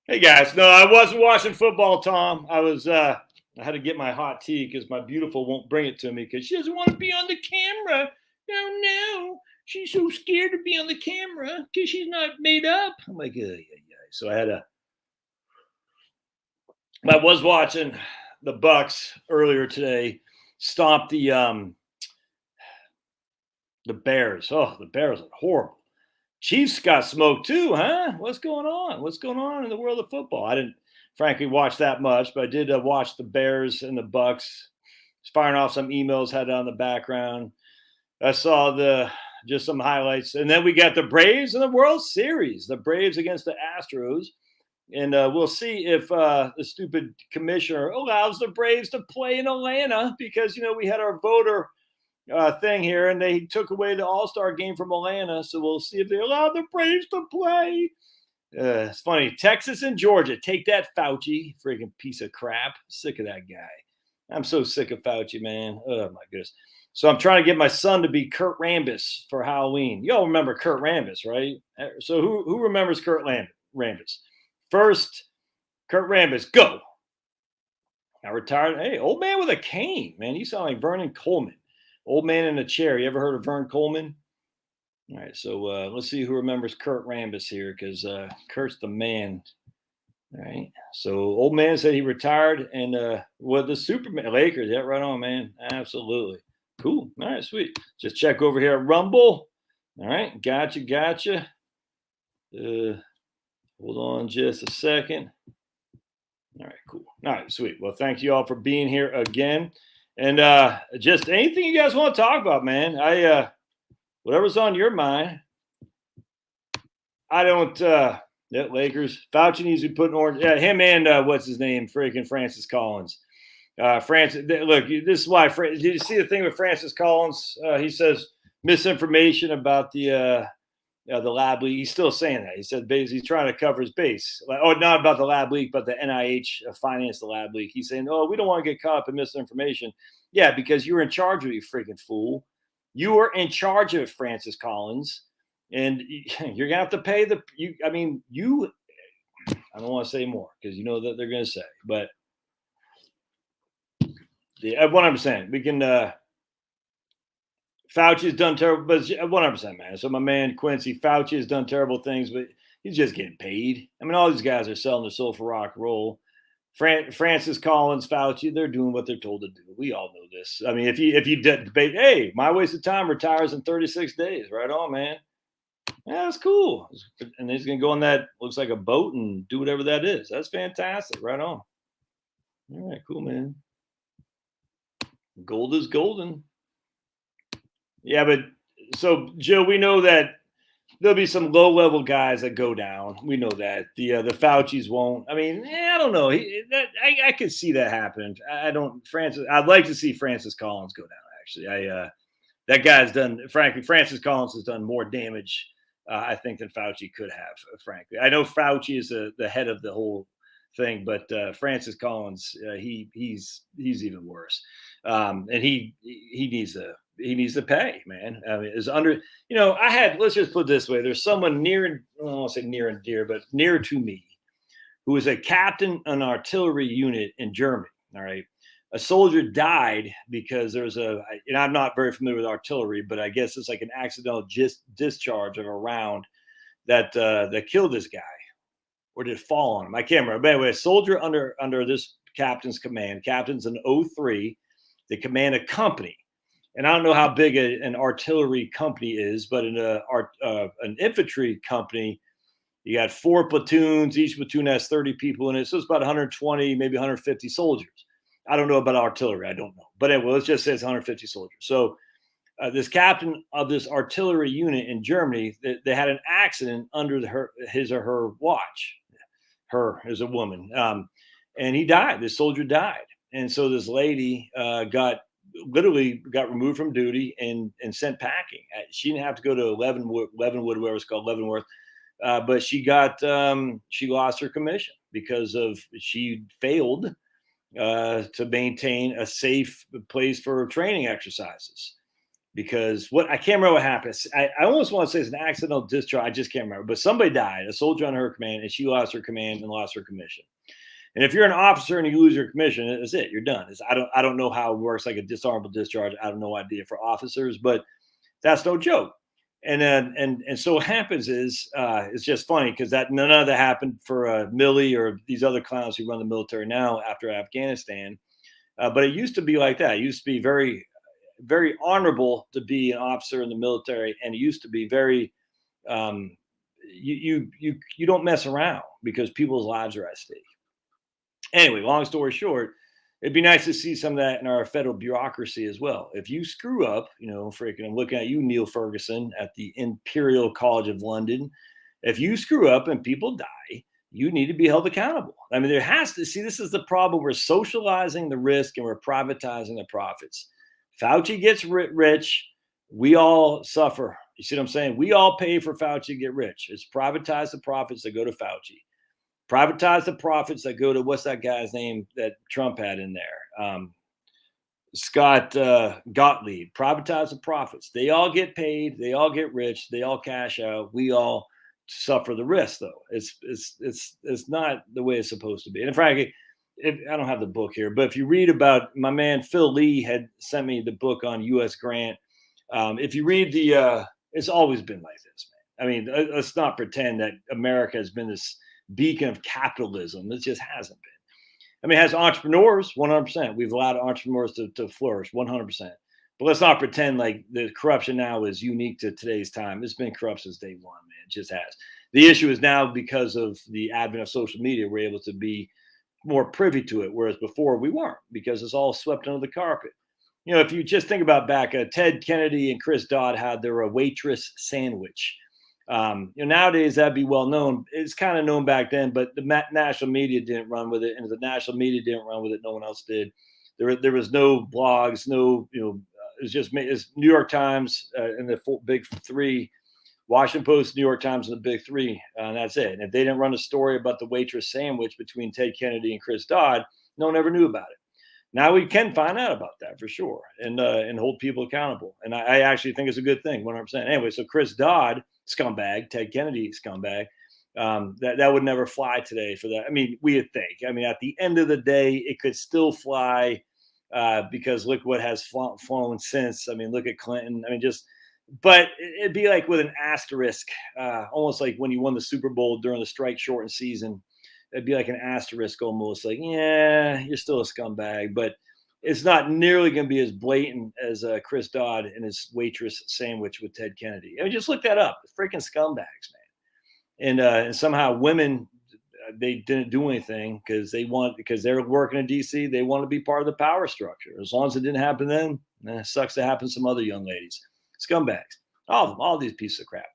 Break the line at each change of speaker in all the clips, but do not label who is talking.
Hey guys, no, I wasn't watching football, Tom. I had to get my hot tea because my beautiful won't bring it to me because she doesn't want to be on the camera. No, she's so scared to be on the camera because she's not made up. I'm like, yeah, yeah. So I was watching the Bucks earlier today stomp the Bears. Oh, the Bears are horrible. Chiefs got smoked too, huh? What's going on? What's going on in the world of football? I didn't, frankly, watch that much, but I did watch the Bears and the Bucks. Firing off some emails, had it on the background. I saw the just some highlights, and then we got the Braves in the World Series. The Braves against the Astros, and we'll see if the stupid commissioner allows the Braves to play in Atlanta because we had our voter thing here, and they took away the All Star game from Atlanta. So we'll see if they allow the Braves to play. It's funny. Texas and Georgia. Take that, Fauci. Freaking piece of crap. Sick of that guy. I'm so sick of Fauci, man. Oh, my goodness. So I'm trying to get my son to be Kurt Rambis for Halloween. You all remember Kurt Rambis, right? So who remembers Kurt Rambis? First, Kurt Rambis, go. I retired. Hey, old man with a cane, man. You sound like Vernon Coleman. Old man in a chair. You ever heard of Vern Coleman? All right, so let's see who remembers Kurt Rambis here, because Kurt's the man. All right, so old man said he retired and with the Superman Lakers. Yeah, right on, man. Absolutely cool. All right, sweet. Just check over here at Rumble. All right, gotcha. Hold on just a second. All right, cool. All right, sweet. Well, thank you all for being here again. And just anything you guys want to talk about, man. Whatever's on your mind. I don't. Yeah, Lakers. Fauci needs to be putting orange. Yeah, him and what's his name? Freaking Francis Collins. Francis. Look, this is why. Did you see the thing with Francis Collins? He says misinformation about the lab leak. He's still saying that. He said basically he's trying to cover his base. Not about the lab leak, but the NIH financed the lab leak. He's saying, oh, we don't want to get caught up in misinformation. Yeah, because you were in charge of it, you freaking fool. You were in charge of it, Francis Collins. And you're gonna have to pay the. I don't want to say more because you know that they're gonna say, but yeah, 100%. We can. Fauci has done terrible, but 100%, man. So my man Quincy Fauci has done terrible things, but he's just getting paid. I mean, all these guys are selling their soul for rock and roll. Francis Collins, Fauci, they're doing what they're told to do. We all know this. I mean, if you debate, hey, my waste of time retires in 36 days. Right on, man. Yeah, that's cool. And he's gonna go on that looks like a boat and do whatever that is. That's fantastic. Right on. All right, cool, man. Gold is golden. Yeah, but so Joe, we know that there'll be some low level guys that go down. We know that the Fauci's won't. I mean, I don't know. I could see that happen. I don't. Francis. I'd like to see Francis Collins go down. Actually, that guy's done. Frankly, Francis Collins has done more damage, I think, than Fauci could have. Frankly, I know Fauci is the head of the whole thing, but Francis Collins, he's even worse, and he needs to pay, man. I mean, is under. Let's just put it this way: there's someone near, I don't want to say near and dear, but near to me, who is a captain in an artillery unit in Germany. All right. A soldier died because there's and I'm not very familiar with artillery, but I guess it's like an accidental discharge of a round that killed this guy, or did it fall on him? I can't remember. But anyway, a soldier under this captain's command. Captain's an 03. They command a company, and I don't know how big an artillery company is, but in an infantry company, you got 4 platoons. Each platoon has 30 people in it, so it's about 120, maybe 150 soldiers. I don't know about artillery. I don't know. But anyway, let's just say it's 150 soldiers. So this captain of this artillery unit in Germany, they had an accident under his or her watch. Her is a woman. And he died. This soldier died. And so this lady got removed from duty and sent packing. She didn't have to go to Leavenworth, whatever it's called, Leavenworth. But she lost her commission because she failed to maintain a safe place for training exercises. because what I can't remember what happened. I almost want to say it's an accidental discharge. I just can't remember. But somebody died, a soldier under her command, and she lost her command and lost her commission. And if you're an officer and you lose your commission, that's it. You're done. I don't know how it works, like a dishonorable discharge. I have no idea for officers, but that's no joke. And so what happens is it's just funny because that none of that happened for Milley or these other clowns who run the military now after Afghanistan. But it used to be like that. It used to be very, very honorable to be an officer in the military, and it used to be very you don't mess around because people's lives are at stake. Anyway, long story short, it'd be nice to see some of that in our federal bureaucracy as well. If you screw up, freaking, I'm looking at you, Neil Ferguson, at the Imperial College of London. If you screw up and people die, you need to be held accountable. I mean, there has to see, this is the problem. We're socializing the risk and we're privatizing the profits. Fauci gets rich. We all suffer. You see what I'm saying? We all pay for Fauci to get rich. It's privatize the profits that go to Fauci. Privatize the profits that go to, what's that guy's name that Trump had in there? Scott Gottlieb. Privatize the profits. They all get paid. They all get rich. They all cash out. We all suffer the risk, though. It's not the way it's supposed to be. And frankly, I don't have the book here, but if you read about, my man Phil Lee had sent me the book on U.S. Grant. If you read it's always been like this, man. I mean, let's not pretend that America has been this beacon of capitalism. It just hasn't been. I mean, it has entrepreneurs, 100%. We've allowed entrepreneurs to flourish, 100%. But let's not pretend like the corruption now is unique to today's time. It's been corrupt since day one, man. It just has. The issue is now, because of the advent of social media, we're able to be more privy to it, whereas before we weren't, because it's all swept under the carpet. If you just think about back, Ted Kennedy and Chris Dodd had their waitress sandwich. Nowadays that'd be well known. It's kind of known back then, but the national media didn't run with it, and if the national media didn't run with it, no one else did. There was no blogs, no, it's New York Times and the big three, Washington Post, New York Times, and the big three, and that's it. And if they didn't run a story about the waitress sandwich between Ted Kennedy and Chris Dodd, no one ever knew about it. Now we can find out about that for sure, and hold people accountable. And I actually think it's a good thing, 100%. Anyway, so Chris Dodd, scumbag, Ted Kennedy, scumbag, that would never fly today for that. I mean, we would think. I mean, at the end of the day, it could still fly because look what has flown since. I mean, look at Clinton. I mean, but it'd be like with an asterisk, almost like when you won the Super Bowl during the strike shortened season. It'd be like an asterisk, almost like, yeah, you're still a scumbag, but it's not nearly going to be as blatant as Chris Dodd and his waitress sandwich with Ted Kennedy. I mean, just look that up. Freaking scumbags, man. And somehow women, they didn't do anything because they're working in DC. They want to be part of the power structure. As long as it didn't happen then, it sucks to happen to some other young ladies. Scumbags, all of them, all these pieces of crap.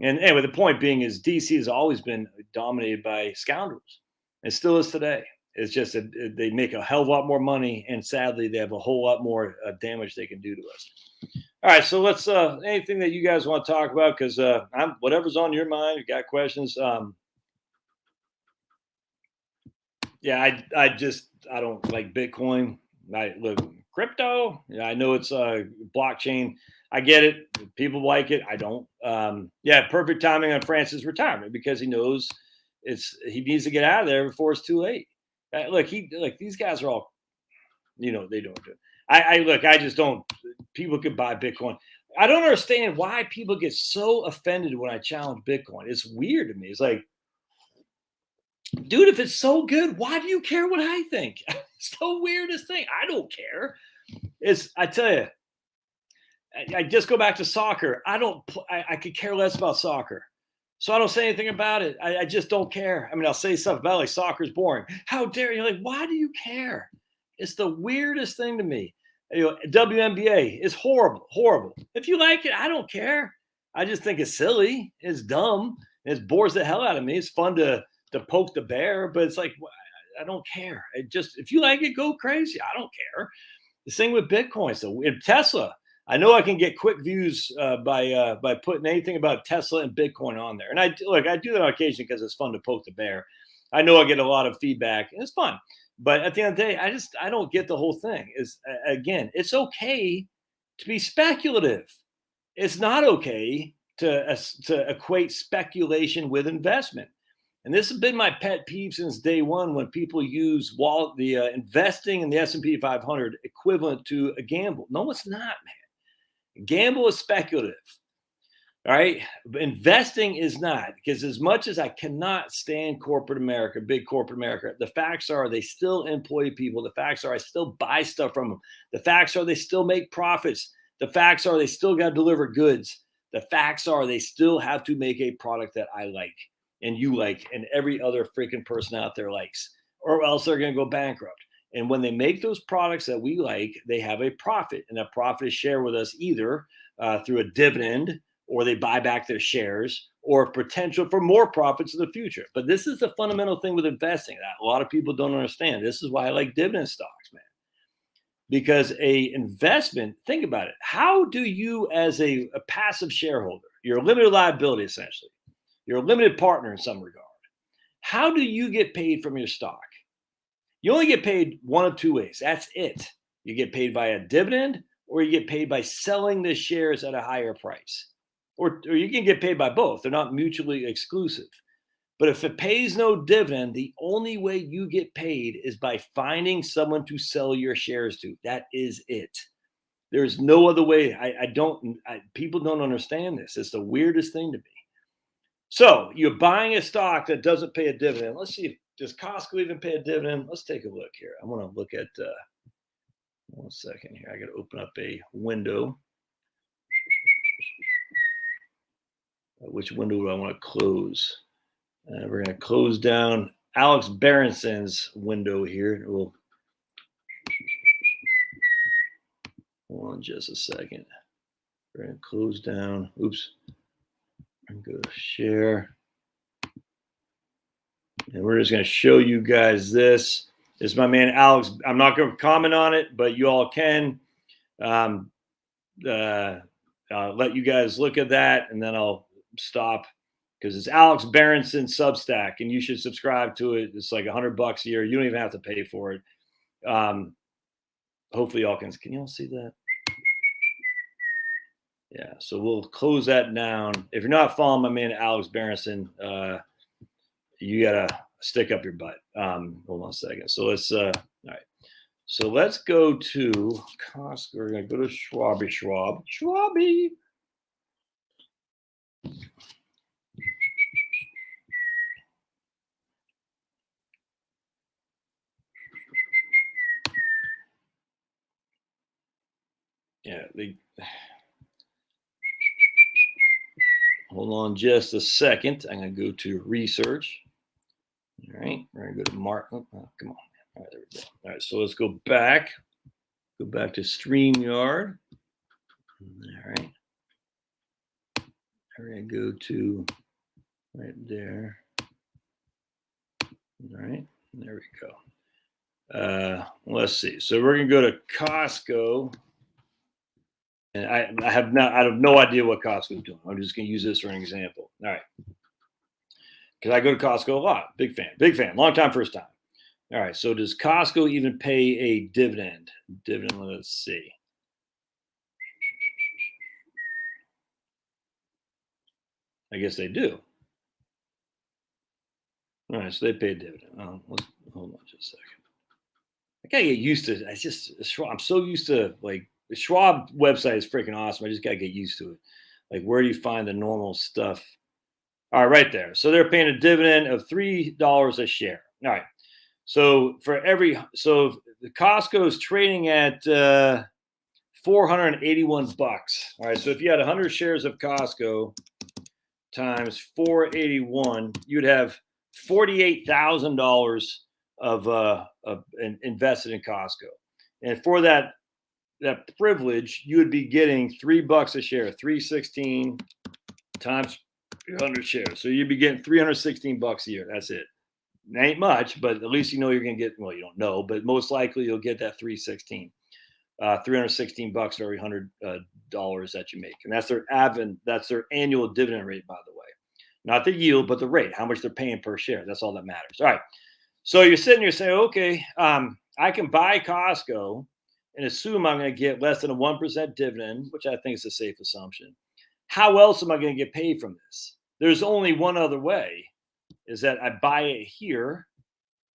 And anyway, the point being is DC has always been dominated by scoundrels. It still is today. It's just that they make a hell of a lot more money, and sadly, they have a whole lot more damage they can do to us. All right, so let's anything that you guys want to talk about, because I'm whatever's on your mind. You got questions? Yeah, I don't like Bitcoin. I look crypto. Yeah, I know it's blockchain. I get it. People like it. I don't. Yeah, perfect timing on Francis' retirement because he knows he needs to get out of there before it's too late. Look, these guys are all, they don't do it. I just don't. People could buy Bitcoin. I don't understand why people get so offended when I challenge Bitcoin. It's weird to me. It's like, dude, if it's so good, why do you care what I think? It's the weirdest thing. I don't care. I tell you, I just go back to soccer. I could care less about soccer. So I don't say anything about it. I just don't care. I mean, I'll say stuff about it, like soccer's boring. How dare you? Like, why do you care? It's the weirdest thing to me. WNBA is horrible, horrible. If you like it, I don't care. I just think it's silly. It's dumb. It bores the hell out of me. It's fun to poke the bear, but it's like, I don't care. If you like it, go crazy. I don't care. The thing with Bitcoin, so in Tesla, I know I can get quick views by putting anything about Tesla and Bitcoin on there. And I do that on occasion because it's fun to poke the bear. I know I get a lot of feedback and it's fun. But at the end of the day, I don't get the whole thing. Again, it's okay to be speculative. It's not okay to equate speculation with investment. And this has been my pet peeve since day one when people use investing in the S&P 500 equivalent to a gamble. No, it's not, man. Gamble is speculative. All right. Investing is not, because as much as I cannot stand corporate America, big corporate America, the facts are they still employ people. The facts are I still buy stuff from them. The facts are they still make profits. The facts are they still got to deliver goods. The facts are they still have to make a product that I like and you like and every other freaking person out there likes, or else they're going to go bankrupt. And when they make those products that we like, they have a profit, and that profit is shared with us either through a dividend, or they buy back their shares, or potential for more profits in the future. But this is the fundamental thing with investing that a lot of people don't understand. This is why I like dividend stocks, man. Because a investment, think about it. How do you, as a passive shareholder, you're a limited liability essentially, you're a limited partner in some regard. How do you get paid from your stock? You only get paid one of two ways. That's it. You get paid by a dividend, or you get paid by selling the shares at a higher price. Or you can get paid by both. They're not mutually exclusive. But if it pays no dividend, the only way you get paid is by finding someone to sell your shares to. That is it. There's no other way. People don't understand this. It's the weirdest thing to me. So you're buying a stock that doesn't pay a dividend. Let's see, does Costco even pay a dividend? Let's take a look here. I want to look at, 1 second here. I got to open up a window. Which window do I want to close? We're going to close down Alex Berenson's window here. We'll hold on just a second. We're going to close down. Oops. I'm going to go to share. And we're just going to show you guys this. This is my man Alex. I'm not going to comment on it, but you all can. Let you guys look at that, and then I'll stop, because it's Alex Berenson Substack, and you should subscribe to it. It's like $100 a year. You don't even have to pay for it. Hopefully y'all can you all see that? Yeah, so we'll close that down. If you're not following my man Alex Berenson, you gotta stick up your butt. Hold on a second. So let's all right. So let's go to Costco. We're gonna go to Schwabby. Yeah, hold on just a second. I'm going to go to research. All right, we're going to go to Mark. Oh, come on. All right, there we go. All right, so let's go back. Go back to StreamYard. All right. We're going to go to right there. All right, there we go. Let's see. So we're going to go to Costco. And I have no idea what Costco is doing. I'm just going to use this for an example. All right. Because I go to Costco a lot. Big fan. Long time, first time. All right. So does Costco even pay a dividend? Let's see. I guess they do. All right. So they pay a dividend. Let's hold on just a second. I got to get used to it. I'm so used to, like, the Schwab website is freaking awesome. I just got to get used to it. Like, where do you find the normal stuff? All right, right there. So they're paying a dividend of $3 a share. All right. So the Costco is trading at $481. All right. So if you had 100 shares of Costco times 481, you'd have $48,000 of invested in Costco. And for that privilege, you would be getting $3 a share, 316 times 100 shares. So you'd be getting $316 a year. That's it. It ain't much, but at least you know you're going to get, well, you don't know, but most likely you'll get that 316. $316 for every $100 that you make. And that's their annual dividend rate, by the way. Not the yield, but the rate, how much they're paying per share. That's all that matters. All right. So you're sitting here saying, okay, I can buy Costco and assume I'm going to get less than a 1% dividend, which I think is a safe assumption, how else am I going to get paid from this? There's only one other way, is that I buy it here,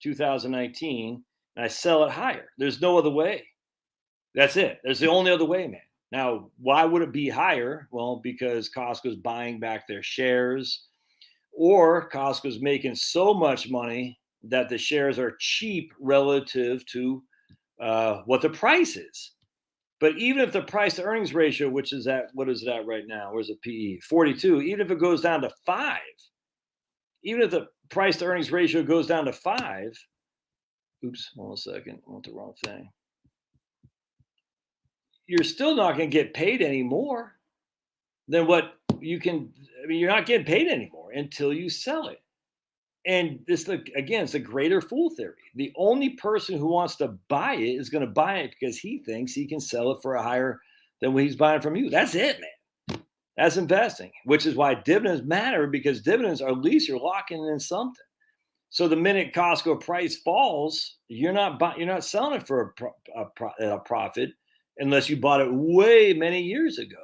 2019, and I sell it higher. There's no other way. That's it. There's the only other way, man. Now, why would it be higher? Well, because Costco's buying back their shares, or Costco's making so much money that the shares are cheap relative to what the price is. But even if the price to earnings ratio, which is at, what is it at right now? Where's the PE? 42. Even if it goes down to 5, even if the price to earnings ratio goes down to 5, oops, hold on a second, I want the wrong thing. You're still not going to get paid any more than what you can. I mean, you're not getting paid anymore until you sell it. And this, again, it's a greater fool theory. The only person who wants to buy it is going to buy it because he thinks he can sell it for a higher than what he's buying from you. That's it, man. That's investing, which is why dividends matter, because dividends are, at least you're locking in something. So the minute Costco price falls, you're not selling it for a profit unless you bought it way many years ago.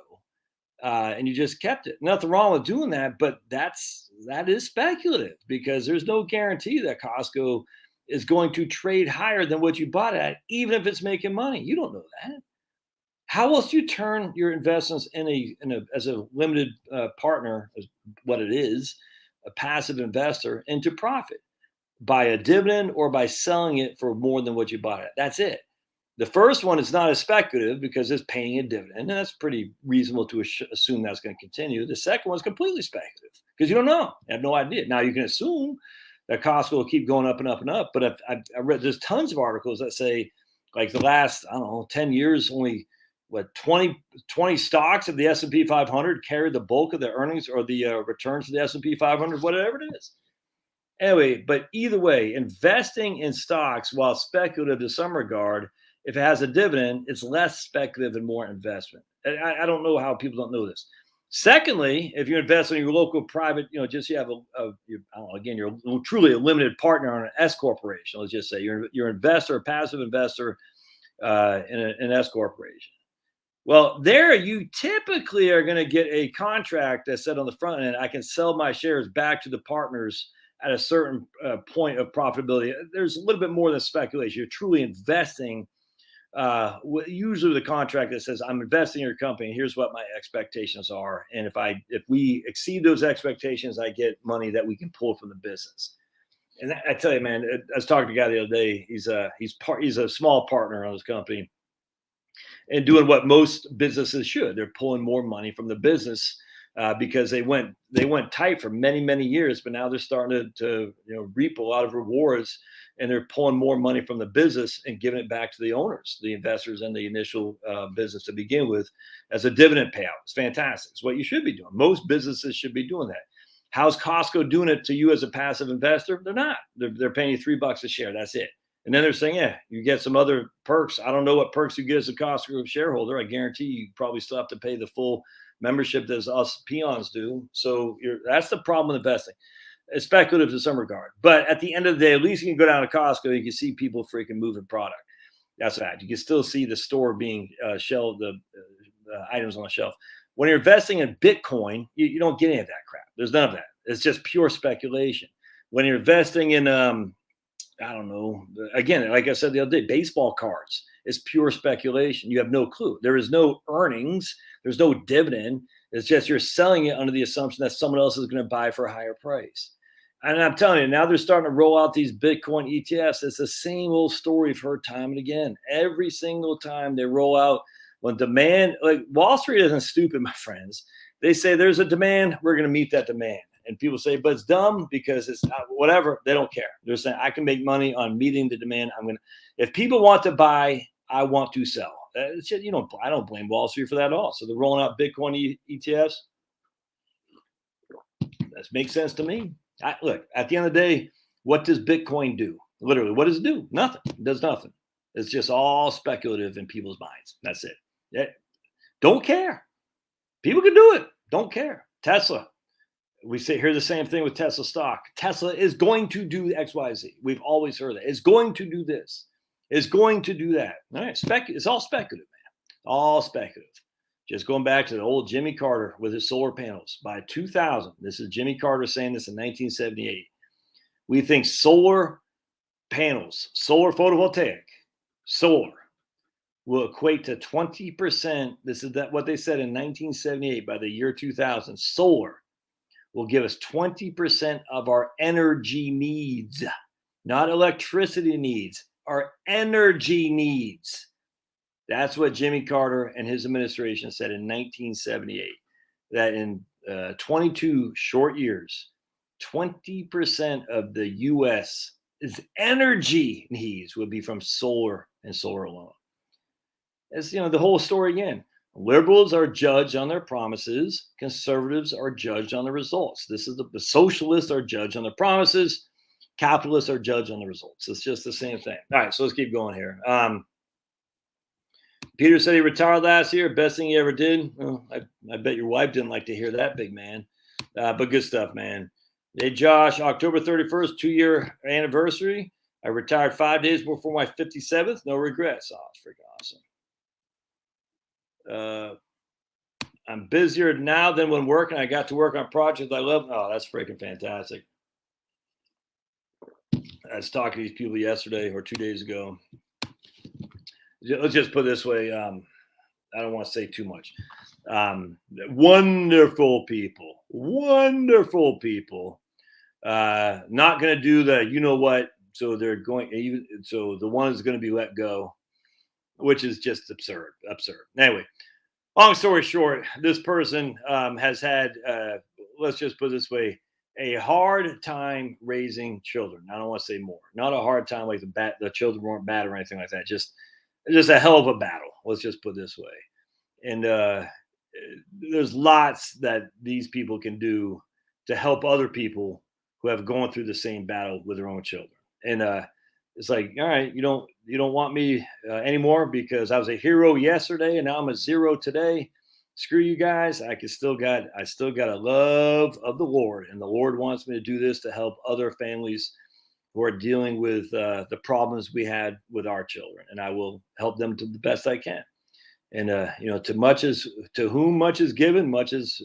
And you just kept it. Nothing wrong with doing that, but that is speculative, because there's no guarantee that Costco is going to trade higher than what you bought it at, even if it's making money. You don't know that. How else do you turn your investments as a limited partner, as what it is, a passive investor, into profit? By a dividend or by selling it for more than what you bought it at. That's it. The first one is not as speculative because it's paying a dividend, and that's pretty reasonable to assume that's going to continue. The second one is completely speculative because you don't know. You have no idea. Now, you can assume that Costco will keep going up and up and up, but I read, there's tons of articles that say, like, the last, 10 years, only 20 stocks of the S&P 500 carried the bulk of the earnings or the returns of the S&P 500, whatever it is. Anyway, but either way, investing in stocks, while speculative to some regard, if it has a dividend, it's less speculative and more investment. I don't know how people don't know this. Secondly, if you invest in your local private, just you have you're truly a limited partner on an S corporation. Let's just say you're an investor, a passive investor in an S corporation. Well, there you typically are going to get a contract that said on the front end, I can sell my shares back to the partners at a certain point of profitability. There's a little bit more than speculation. You're truly investing. Usually the contract that says, I'm investing in your company, here's what my expectations are, and if we exceed those expectations, I get money that we can pull from the business. And I tell you, man, I was talking to a guy the other day. He's a small partner on his company and doing what most businesses should. They're pulling more money from the business because they went tight for many, many years, but now they're starting to reap a lot of rewards, and they're pulling more money from the business and giving it back to the owners, the investors in the initial business to begin with, as a dividend payout. It's fantastic. It's what you should be doing. Most businesses should be doing that. How's Costco doing it to you as a passive investor? They're not. They're paying you $3 a share. That's it. And then they're saying, yeah, you get some other perks. I don't know what perks you get as a Costco shareholder. I guarantee you probably still have to pay the full membership that us peons do. So that's the problem with investing. It's speculative to some regard. But at the end of the day, at least you can go down to Costco and you can see people freaking moving product. That's a fact. You can still see the store being shelved, the items on the shelf. When you're investing in Bitcoin, you don't get any of that crap. There's none of that. It's just pure speculation. When you're investing in, I don't know, again, like I said the other day, baseball cards, it's pure speculation. You have no clue. There is no earnings. There's no dividend. It's just you're selling it under the assumption that someone else is going to buy for a higher price. And I'm telling you, now they're starting to roll out these Bitcoin ETFs. It's the same old story we've heard time and again. Every single time they roll out, when demand, like Wall Street isn't stupid, my friends. They say there's a demand, we're going to meet that demand. And people say, but it's dumb because it's not, whatever. They don't care. They're saying, I can make money on meeting the demand. If people want to buy, I want to sell. It's just, I don't blame Wall Street for that at all. So they're rolling out Bitcoin ETFs. That makes sense to me. Look, at the end of the day, what does Bitcoin do? Literally, what does it do? Nothing. It does nothing. It's just all speculative in people's minds. That's it. Don't care. People can do it. Don't care. Tesla. We hear the same thing with Tesla stock. Tesla is going to do X, Y, Z. We've always heard that. It's going to do this. is going to do that. All right, it's all speculative, man. All speculative. Just going back to the old Jimmy Carter with his solar panels. By 2000, this is Jimmy Carter saying this in 1978. We think solar panels, solar photovoltaic, solar will equate to 20%. This is what they said in 1978. By the year 2000, solar will give us 20% of our energy needs, not electricity needs, our energy needs. That's what Jimmy Carter and his administration said in 1978, that in 22 short years, 20% of the U.S.'s energy needs would be from solar and solar alone. As the whole story again. Liberals are judged on their promises. Conservatives are judged on the results. This is the socialists are judged on the promises. Capitalists are judged on the results. It's just the same thing. All right, so let's keep going here. Peter said he retired last year. Best thing he ever did. Well, I bet your wife didn't like to hear that, big man. But good stuff, man. Hey, Josh, October 31st, 2-year anniversary. I retired 5 days before my 57th. No regrets. Oh, freaking awesome. I'm busier now than when working. I got to work on projects I love. Oh, that's freaking fantastic. I was talking to these people yesterday or 2 days ago. Let's just put it this way. I don't want to say too much. Wonderful people. Not going to do the, you know what? So they're going. So the one is going to be let go, which is just absurd. Anyway, long story short, this person has had, let's just put it this way, a hard time raising children. I don't want to say more. Not a hard time like the children weren't bad or anything like that. Just a hell of a battle. Let's just put it this way. And there's lots that these people can do to help other people who have gone through the same battle with their own children. And it's like, all right, you don't want me anymore because I was a hero yesterday and now I'm a zero today. Screw you guys. I still got a love of the Lord, and the Lord wants me to do this to help other families who are dealing with the problems we had with our children, and I will help them to the best I can. And to whom much is given, much is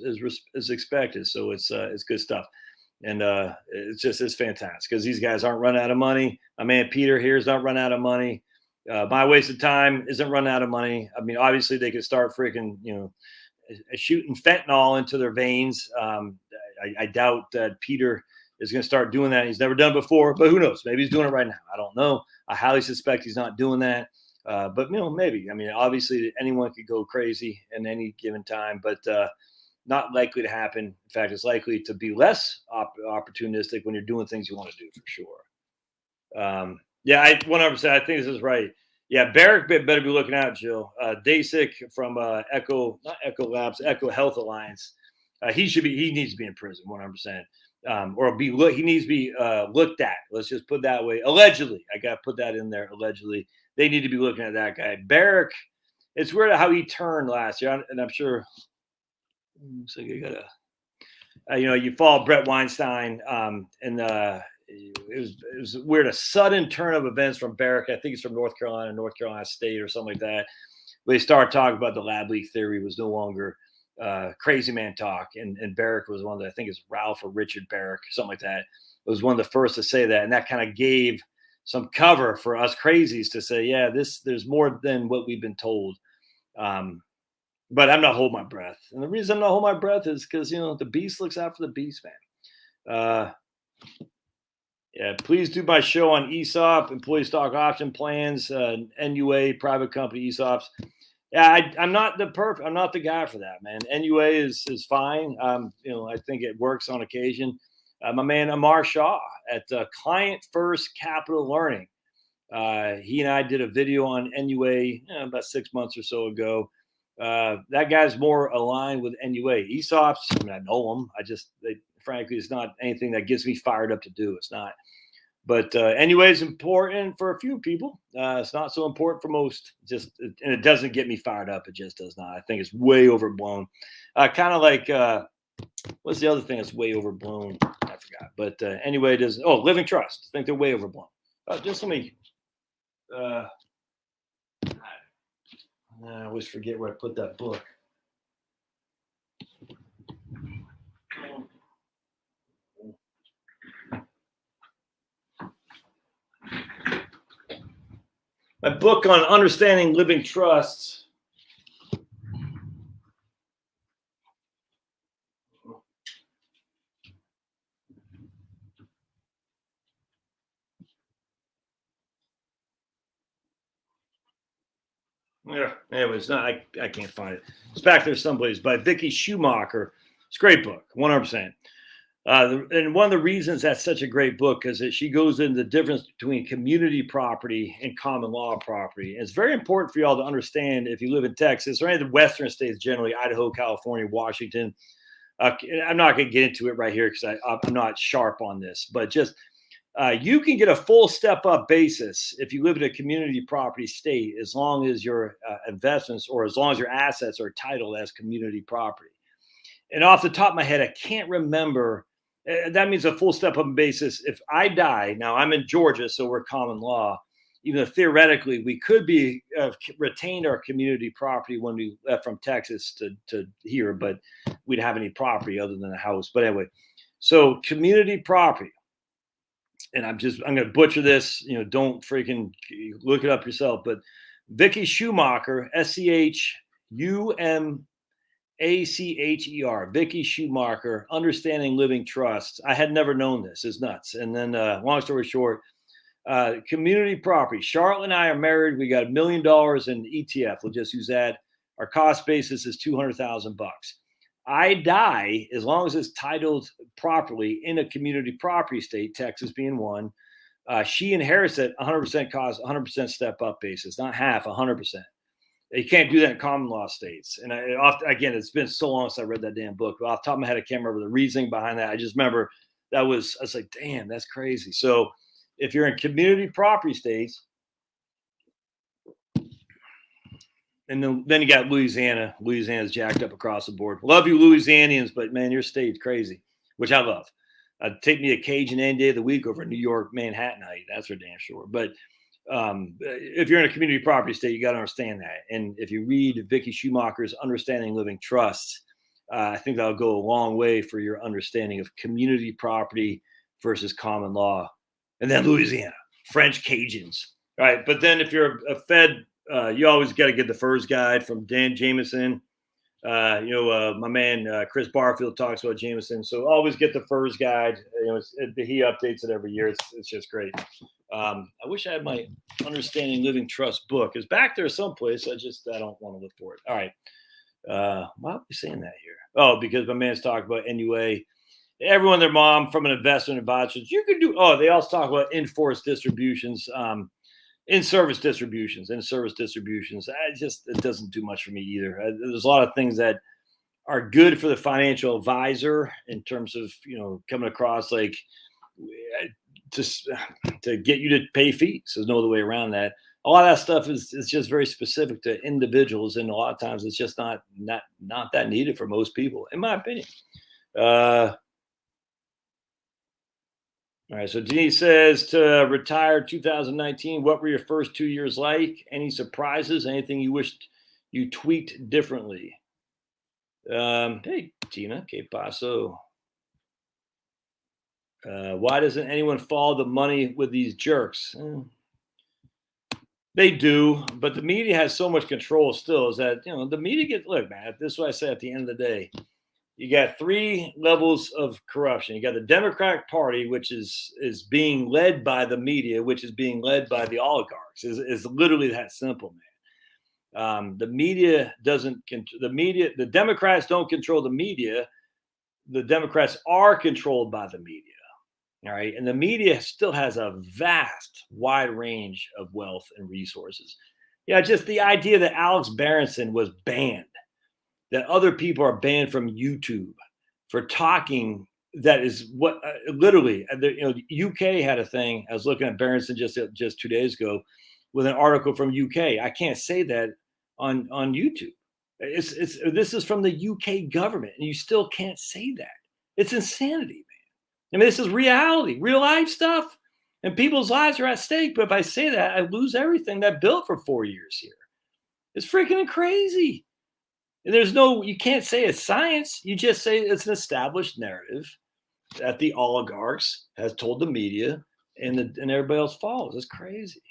expected. So it's good stuff. And it's fantastic because these guys aren't running out of money. My man Peter here is not running out of money. My wasted time isn't running out of money. I mean, obviously they could start freaking, shooting fentanyl into their veins. I doubt that Peter is going to start doing that. He's never done it before, but who knows? Maybe he's doing it right now. I don't know. I highly suspect he's not doing that. But maybe. I mean, obviously anyone could go crazy in any given time, but not likely to happen. In fact, it's likely to be less opportunistic when you're doing things you want to do, for sure. I 100%. I think this is right. Yeah, Barrick better be looking out, Jill. Dasik from Echo Health Alliance. He needs to be in prison, 100%. He needs to be looked at. Let's just put it that way. Allegedly, I got to put that in there. Allegedly, they need to be looking at that guy. Barrick. It's weird how he turned last year, and I'm sure. So you gotta, you follow Brett Weinstein, and it was weird. A sudden turn of events from Barrick. I think it's from North Carolina State or something like that. They started talking about the lab leak theory was no longer crazy man talk, and Barrick was one of I think it's Ralph or Richard Barrick, something like that. It was one of the first to say that, and that kind of gave some cover for us crazies to say, yeah, there's more than what we've been told. But I'm not holding my breath. And the reason I'm not holding my breath is because, the beast looks out for the beast, man. Yeah, please do my show on ESOP, employee stock option plans, NUA, private company ESOPs. Yeah, I'm not the guy for that, man. NUA is fine. I think it works on occasion. My man Amar Shah at Client First Capital Learning. He and I did a video on NUA about 6 months or so ago. That guy's more aligned with NUA. ESOPs, I mean, I know them. Frankly, it's not anything that gets me fired up to do. It's not. But NUA is important for a few people. It's not so important for most. And it doesn't get me fired up. It just does not. I think it's way overblown. Kind of like, what's the other thing that's way overblown? I forgot. But anyway, Living Trust. I think they're way overblown. Just let me I always forget where I put that book. My book on understanding living trusts. Yeah. Anyways, I can't find it. It's back there someplace by Vicky Schumacher. It's a great book, 100%. And one of the reasons that's such a great book is that she goes into the difference between community property and common law property. And it's very important for y'all to understand if you live in Texas or any of the Western states generally, Idaho, California, Washington. I'm not going to get into it right here because I'm not sharp on this, but just you can get a full step up basis if you live in a community property state as long as your investments or as long as your assets are titled as community property. And off the top of my head, I can't remember. That means a full step up basis. If I die, now I'm in Georgia, so we're common law. Even though theoretically we could be retained our community property when we left from Texas to here, but we'd have any property other than a house. But anyway, so community property. And I'm going to butcher this, don't freaking look it up yourself. But Vicky Schumacher, SCHUMACHER, Vicky Schumacher, Understanding Living Trusts. I had never known this. It's nuts. And then, long story short, community property. Charlotte and I are married. We got $1 million in ETF. We'll just use that. Our cost basis is $200,000. I die as long as it's titled properly in a community property state, Texas being one. She inherits it 100% cost, 100% step up basis, not half, 100%. You can't do that in common law states. And again, it's been so long since I read that damn book. But off the top of my head, I can't remember the reasoning behind that. I just remember I was like, damn, that's crazy. So if you're in community property states, and then you got Louisiana. Louisiana's jacked up across the board. Love you, Louisianians, but man, your state's crazy, which I love. Take me a Cajun any day of the week over New York, Manhattan night. That's for damn sure. But if you're in a community property state, you got to understand that. And if you read Vicky Schumacher's Understanding Living Trusts, I think that'll go a long way for your understanding of community property versus common law. And then Louisiana, French Cajuns. All right. But then if you're a Fed, you always got to get the FERS guide from Dan Jameson. My man Chris Barfield talks about Jameson, so always get the FERS guide. He updates it every year. It's just great. I wish I had my Understanding Living Trust book. It's back there someplace. I don't want to look for it. All right. Why are we saying that here? Oh, because my man's talking about NUA. Everyone, their mom from an investment advisor. You can do. Oh, they also talk about in-force distributions. In-service distributions. It doesn't do much for me either. There's a lot of things that are good for the financial advisor in terms of, coming across like to get you to pay fees. There's no other way around that. A lot of that stuff is just very specific to individuals. And a lot of times it's just not that needed for most people, in my opinion. All right, so Denise says to retire 2019, what were your first 2 years like? Any surprises? Anything you wished you tweaked differently? Hey, Tina, que paso? Why doesn't anyone follow the money with these jerks? They do, but the media has so much control still is that, the media look, man, this is what I say at the end of the day. You got three levels of corruption. You got the Democratic Party, which is being led by the media, which is being led by the oligarchs. Is literally that simple, man. The media doesn't. The Democrats don't control the media. The Democrats are controlled by the media. All right, and the media still has a vast, wide range of wealth and resources. Yeah, just the idea that Alex Berenson was banned. That other people are banned from YouTube for talking. That is what literally, UK had a thing. I was looking at Berenson just 2 days ago with an article from UK. I can't say that on YouTube. This is from the UK government, and you still can't say that. It's insanity, man. I mean, this is reality, real life stuff. And people's lives are at stake. But if I say that, I lose everything that built for 4 years here. It's freaking crazy. And you can't say it's science. You just say it's an established narrative that the oligarchs has told the media, and everybody else follows. It's crazy.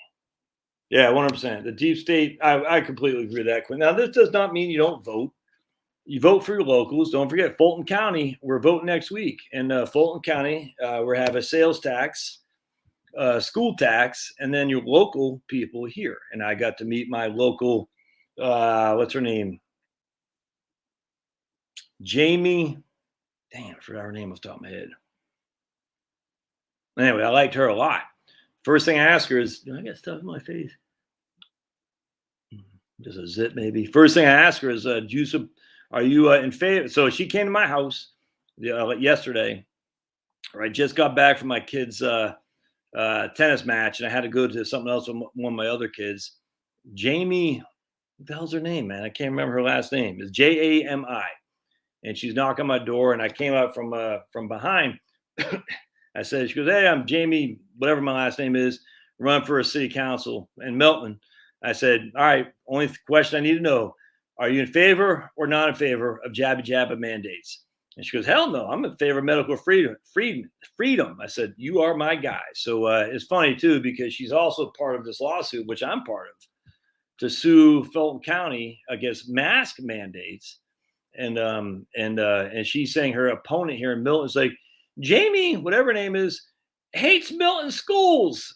Yeah, 100%. The deep state, I completely agree with that, Quinn. Now, this does not mean you don't vote. You vote for your locals. Don't forget, Fulton County, we're voting next week. In Fulton County, we have a sales tax, school tax, and then your local people here. And I got to meet my local, what's her name? Jamie. Damn, I forgot her name off the top of my head. Anyway, I liked her a lot. First thing I asked her is, do I got stuff in my face? Just a zit, maybe. First thing I asked her is, are you in favor? So she came to my house yesterday. I just got back from my kids' tennis match, and I had to go to something else with one of my other kids. Jamie, what the hell's her name, man? I can't remember her last name. It's Jami. And she's knocking on my door, and I came out from behind. I said, she goes, hey, I'm Jamie, whatever my last name is, run for a city council in Milton. I said, all right, only question I need to know, are you in favor or not in favor of jabba mandates? And she goes, hell no, I'm in favor of medical freedom. I said, you are my guy. So it's funny, too, because she's also part of this lawsuit, which I'm part of, to sue Fulton County against mask mandates. And she's saying her opponent here in Milton is like, Jamie, whatever her name is, hates Milton schools.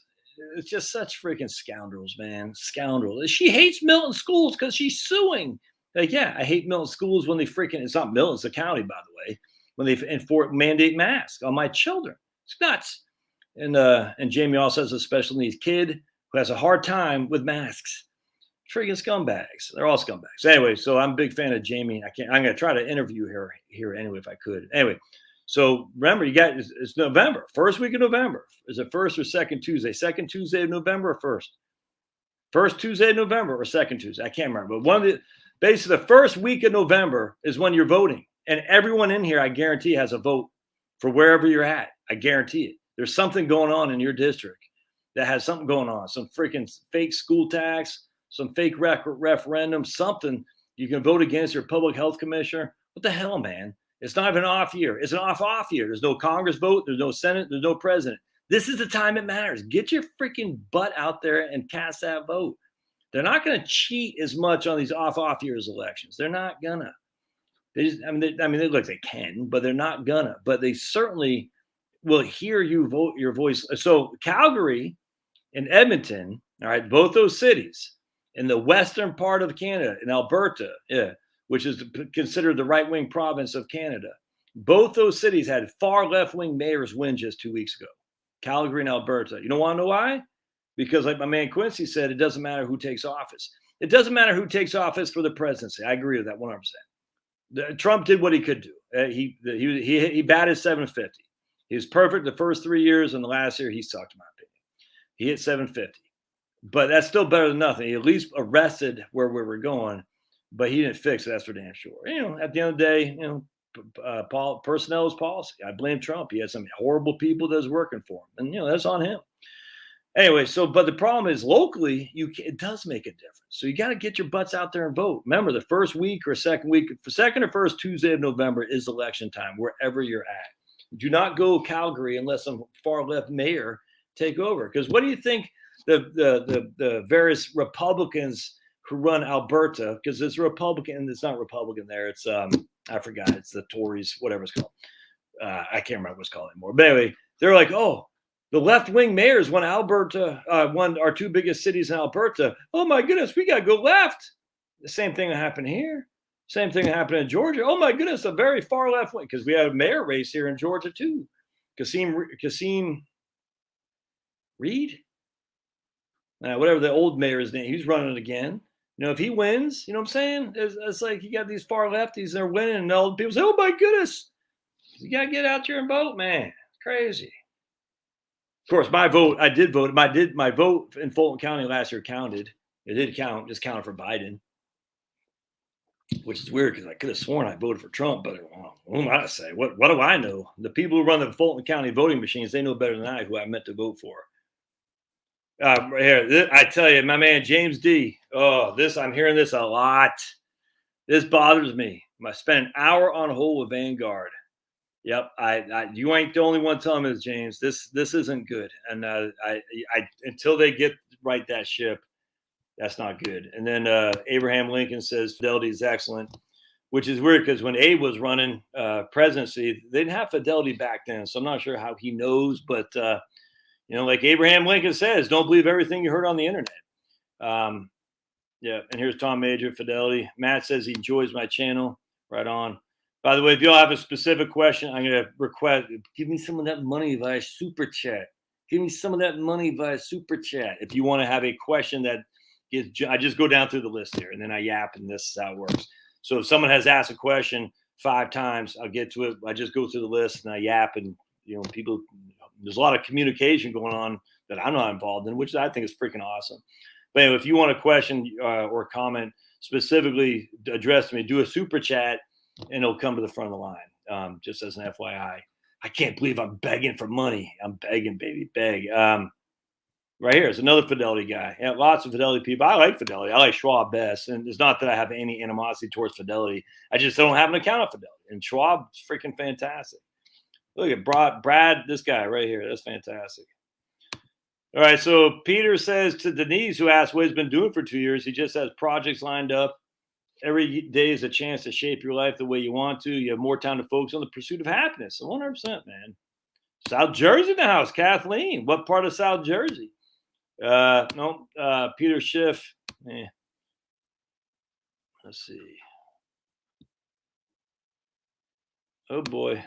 It's just such freaking scoundrels, man. Scoundrels. She hates Milton schools because she's suing. Like, yeah, I hate Milton schools when they freaking, it's not Milton, it's the county, by the way, when they mandate masks on my children. It's nuts. And Jamie also has a special needs kid who has a hard time with masks. Freaking scumbags. They're all scumbags. Anyway, so I'm a big fan of Jamie. I'm going to try to interview her here anyway if I could. Anyway, so remember, it's November, first week of November. Is it first or second Tuesday? Second Tuesday of November or first? First Tuesday of November or second Tuesday? I can't remember. But basically the first week of November is when you're voting. And everyone in here, I guarantee, has a vote for wherever you're at. I guarantee it. There's something going on in your district that has something going on. Some freaking fake school tax, some fake referendum, something you can vote against your public health commissioner. What the hell, man? It's not even an off year. It's an off year. There's no Congress vote. There's no Senate. There's no president. This is the time it matters. Get your freaking butt out there and cast that vote. They're not going to cheat as much on these off years elections. They're not gonna. They look, they can, but they're not gonna. But they certainly will hear you vote your voice. So Calgary and Edmonton, all right, both those cities in the western part of Canada, in Alberta, which is considered the right-wing province of Canada. Both those cities had far left-wing mayors win just 2 weeks ago. Calgary and Alberta. You don't want to know why? Because like my man Quincy said, it doesn't matter who takes office. It doesn't matter who takes office for the presidency. I agree with that 100%. Trump did what he could do. He batted 750. He was perfect the first 3 years, and the last year he sucked, in my opinion. He hit 750. But that's still better than nothing. He at least arrested where we were going, but he didn't fix it. That's for damn sure. At the end of the day, personnel is policy. I blame Trump. He had some horrible people that was working for him, and that's on him. Anyway, but the problem is locally, it does make a difference. So you got to get your butts out there and vote. Remember, the first week or second or first Tuesday of November is election time, wherever you're at. Do not go Calgary unless some far left mayor take over. Because what do you think the various Republicans who run Alberta, because it's Republican, it's not Republican there. It's I forgot. It's the Tories, whatever it's called. I can't remember what it's called anymore. But anyway, they're like, oh, the left-wing mayors won Alberta, won our two biggest cities in Alberta. Oh my goodness, we got to go left. The same thing that happened here. Same thing that happened in Georgia. Oh my goodness, a very far left wing, because we had a mayor race here in Georgia too. Kasim Reed, whatever the old mayor's name, he's running again. If he wins, you know what I'm saying? It's like you got these far lefties, they're winning, and all the people say, oh my goodness, you got to get out there and vote, man. It's crazy. Of course, my vote, I did vote. My vote in Fulton County last year counted. It did count, just counted for Biden, which is weird because I could have sworn I voted for Trump, but what am I to say? What do I know? The people who run the Fulton County voting machines, they know better than I who I meant to vote for. Right here, I tell you, my man James D. Oh, I'm hearing this a lot. This bothers me. I spent an hour on hold with Vanguard. Yep, you ain't the only one telling me this, James. This isn't good, and I until they get right that ship, that's not good. And then Abraham Lincoln says Fidelity is excellent, which is weird because when Abe was running presidency, they didn't have Fidelity back then, so I'm not sure how he knows, but like Abraham Lincoln says, don't believe everything you heard on the internet. Yeah, and here's Tom Major, Fidelity. Matt says he enjoys my channel. Right on. By the way, if y'all have a specific question, I'm going to request, give me some of that money via Super Chat. Give me some of that money via Super Chat. If you want to have a question that I just go down through the list here, and then I yap, and this is how it works. So if someone has asked a question 5 times, I'll get to it. I just go through the list, and I yap, and people, there's a lot of communication going on that I'm not involved in, which I think is freaking awesome. But anyway, if you want a question or comment specifically addressed to me, do a Super Chat, and it'll come to the front of the line. Just as an FYI, I can't believe I'm begging for money. I'm begging, baby, beg. Right here is another Fidelity guy. Yeah, lots of Fidelity people. I like Fidelity. I like Schwab best. And it's not that I have any animosity towards Fidelity. I just don't have an account of Fidelity. And Schwab's freaking fantastic. Look at Brad, this guy right here. That's fantastic. All right, so Peter says to Denise, who asked what he's been doing for 2 years, he just has projects lined up. Every day is a chance to shape your life the way you want to. You have more time to focus on the pursuit of happiness. 100%, man. South Jersey in the house. Kathleen, what part of South Jersey? No, Peter Schiff. Let's see. Oh, boy.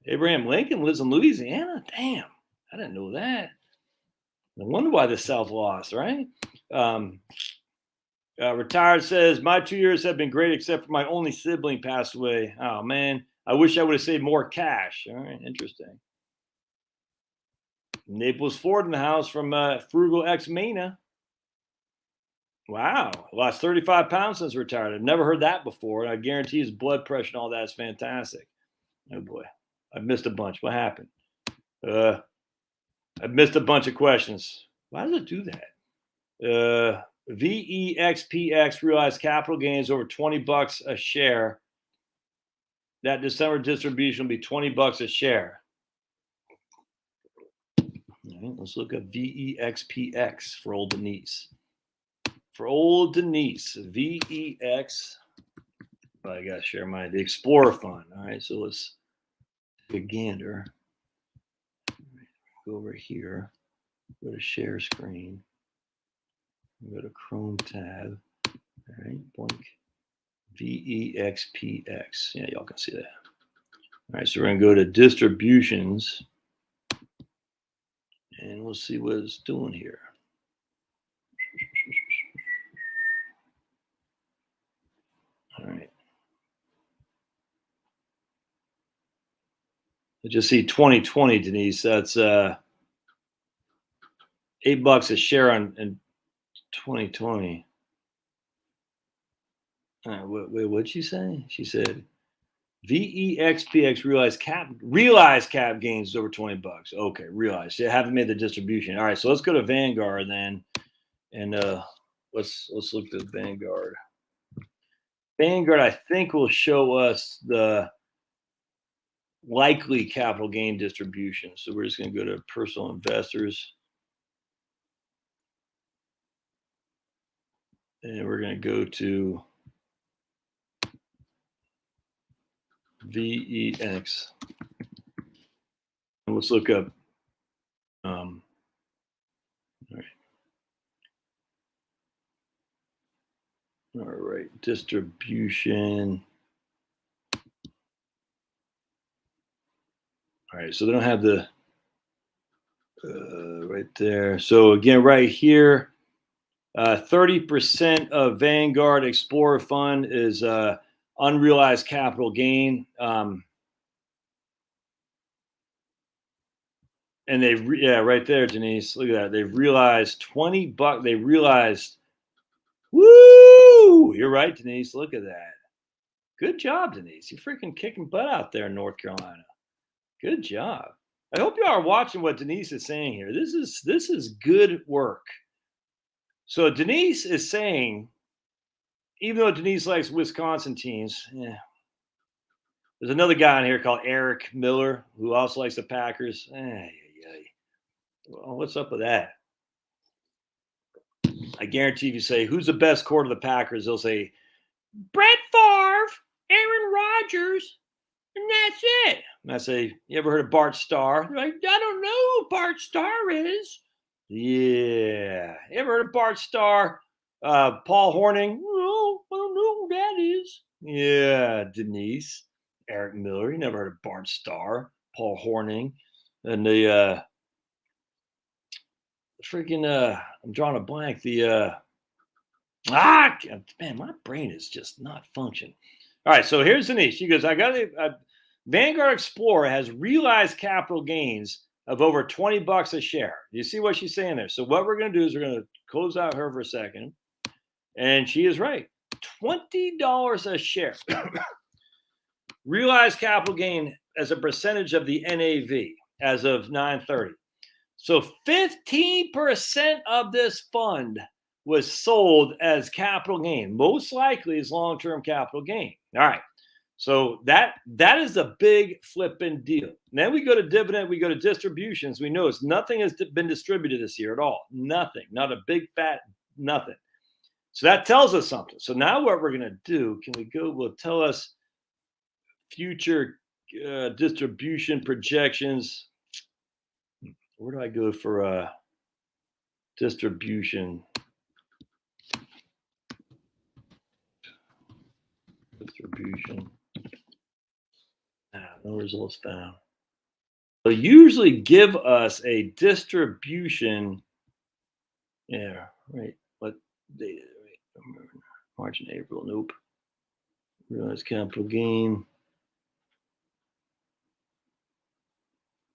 Abraham Lincoln lives in Louisiana? Damn, I didn't know that. No wonder why the South lost, right? Retired says, my 2 years have been great except for my only sibling passed away. Oh, man. I wish I would have saved more cash. All right, interesting. Naples Ford in the house from Frugal X Mana. Wow. Lost 35 pounds since retired. I've never heard that before. And I guarantee his blood pressure and all that is fantastic. Oh, boy. I've missed a bunch. What happened? I've missed a bunch of questions. Why does it do that? VEXPX realized capital gains over $20 a share. That December distribution will be $20 a share. All right, let's look up VEXPX for old Denise. For old Denise, VEX. I got to share the Explorer Fund. All right, so let's take a gander. Go over here. Go to share screen. Go to Chrome tab. All right, blink. VEXPX. Yeah, y'all can see that. All right, so we're going to go to distributions. And we'll see what it's doing here. All right. I just see 2020, Denise. That's $8 a share in 2020. Wait, what'd she say? She said VEXPX realized cap gains over $20. Okay, realized. They haven't made the distribution. All right, so let's go to Vanguard then, and let's look at Vanguard. Vanguard, I think, will show us the likely capital gain distribution. So we're just going to go to personal investors. And we're going to go to VEX. And let's look up. All right. All right. Distribution. All right. So they don't have the right there. So again, right here, 30% of Vanguard Explorer Fund is unrealized capital gain. And right there, Denise, look at that. They've realized $20. They realized, woo! You're right, Denise. Look at that. Good job, Denise. You're freaking kicking butt out there in North Carolina. Good job. I hope you are watching what Denise is saying here. This is good work. So Denise is saying, even though Denise likes Wisconsin teams, there's another guy in here called Eric Miller who also likes the Packers. Well, what's up with that? I guarantee if you say, who's the best quarter of the Packers, they'll say, Brett Favre, Aaron Rodgers, and that's it. And I say, you ever heard of Bart Starr? They're like, I don't know who Bart Starr is. Yeah. You ever heard of Bart Starr? Paul Hornung? No, I don't know who that is. Yeah, Denise. Eric Miller. You never heard of Bart Starr, Paul Hornung, and the I'm drawing a blank. Man, my brain is just not functioning. All right, so here's Denise. She goes, I got a Vanguard Explorer has realized capital gains of over $20 a share. You see what she's saying there? So what we're going to do is we're going to close out her for a second. And she is right. $20 a share. Realized capital gain as a percentage of the NAV as of 9/30. So 15% of this fund was sold as capital gain. Most likely is long-term capital gain. All right. So that is a big flipping deal. And then we go to dividend, we go to distributions. We notice nothing has been distributed this year at all. Nothing. Not a big fat nothing. So that tells us something. So now what we're going to do, can we go, will tell us future distribution projections. Where do I go for distribution? Distribution. No results found. They'll usually give us a distribution. Yeah, right. What data? Right. March and April. Nope. Realized capital gain.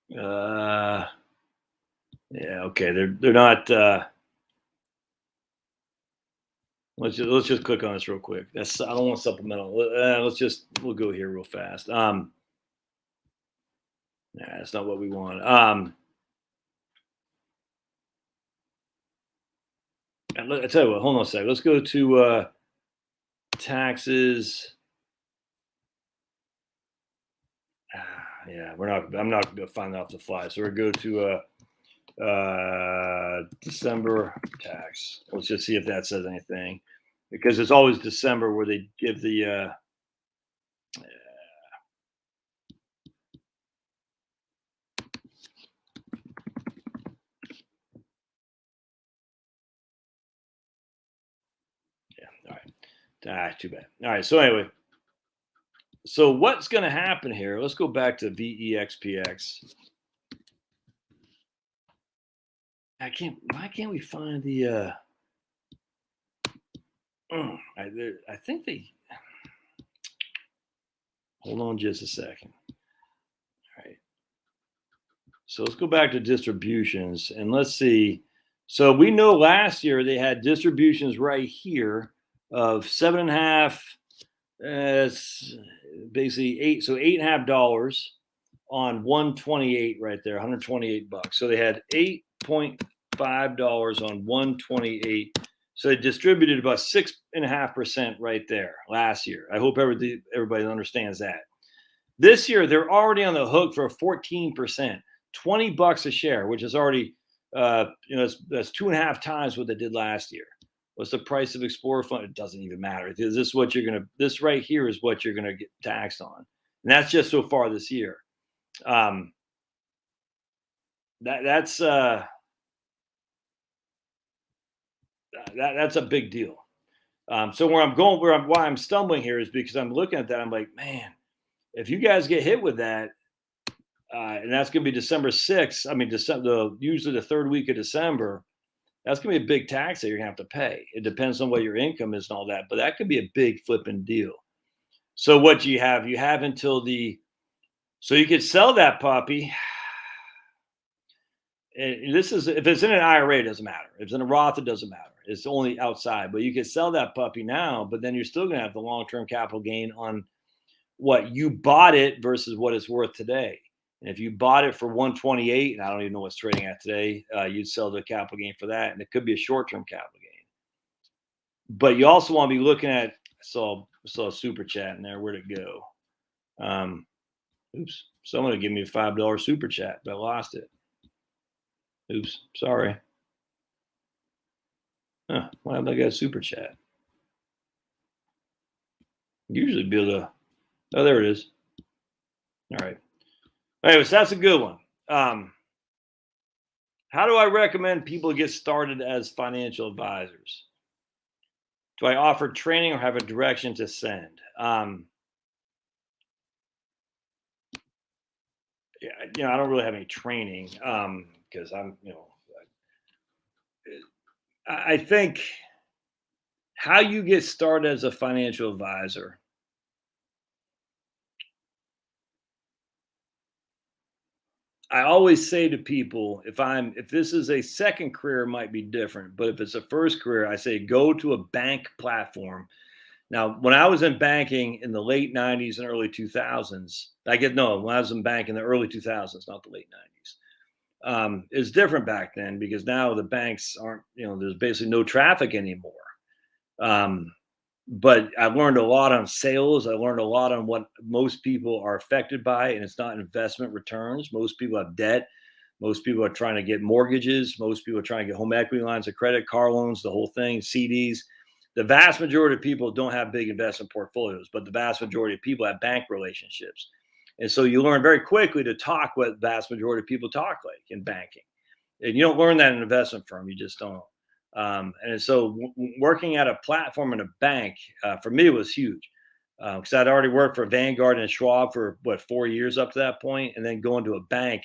Yeah, okay. They're not. Let's just click on this real quick. I don't want supplemental. We'll go here real fast. That's not what we want. I tell you what. Hold on a second. Let's go to taxes. Yeah, I'm not going to find that off the fly. So we'll go to December tax. Let's just see if that says anything, because it's always December where they give the all right. Too bad. All right. So anyway, so what's going to happen here? Let's go back to VEXPX. Why can't we find the? I think they. Hold on just a second. All right. So let's go back to distributions and let's see. So we know last year they had distributions right here of $7.5. Basically $8.5 on 128 right there, $128. So they had $8.5 on 128. So they distributed about 6.5% right there last year. I hope everybody understands that. This year they're already on the hook for 14%, $20 a share, which is already that's 2.5 times what they did last year. What's the price of Explorer Fund? It doesn't even matter. This right here is what you're gonna get taxed on, and that's just so far this year. That's a big deal. So why I'm stumbling here is because I'm looking at that. I'm like, man, if you guys get hit with that, and that's going to be December 6th. I mean, usually the third week of December. That's going to be a big tax that you're going to have to pay. It depends on what your income is and all that, but that could be a big flipping deal. So what you have until so you could sell that puppy. And this is, if it's in an IRA, it doesn't matter. If it's in a Roth, it doesn't matter. It's only outside, but you could sell that puppy now, but then you're still going to have the long-term capital gain on what you bought it versus what it's worth today. And if you bought it for 128, and I don't even know what's trading at today, you'd sell the capital gain for that, and it could be a short-term capital gain. But you also want to be looking at. I saw a super chat in there. Where'd it go? Oops. Someone give me a $5 super chat, but I lost it. Oops. Sorry. Why haven't I got a super chat? Usually be able to. Oh, there it is. All right. Anyways, that's a good one. How do I recommend people get started as financial advisors? Do I offer training or have a direction to send? I don't really have any training because I think how you get started as a financial advisor. I always say to people, if this is a second career, it might be different. But if it's a first career, I say go to a bank platform. Now, when I was in banking in the late 90s and early 2000s, when I was in bank in the early 2000s, not the late 90s, it's different back then because now the banks aren't, there's basically no traffic anymore. But I learned a lot on sales. I learned a lot on what most people are affected by, and it's not investment returns. Most people have debt. Most people are trying to get mortgages. Most people are trying to get home equity lines of credit, car loans, the whole thing, CDs. The vast majority of people don't have big investment portfolios, but the vast majority of people have bank relationships. And so you learn very quickly to talk what the vast majority of people talk like in banking. And you don't learn that in an investment firm. You just don't. And so working at a platform in a bank, for me, was huge. Because I'd already worked for Vanguard and Schwab for 4 years up to that point, and then going to a bank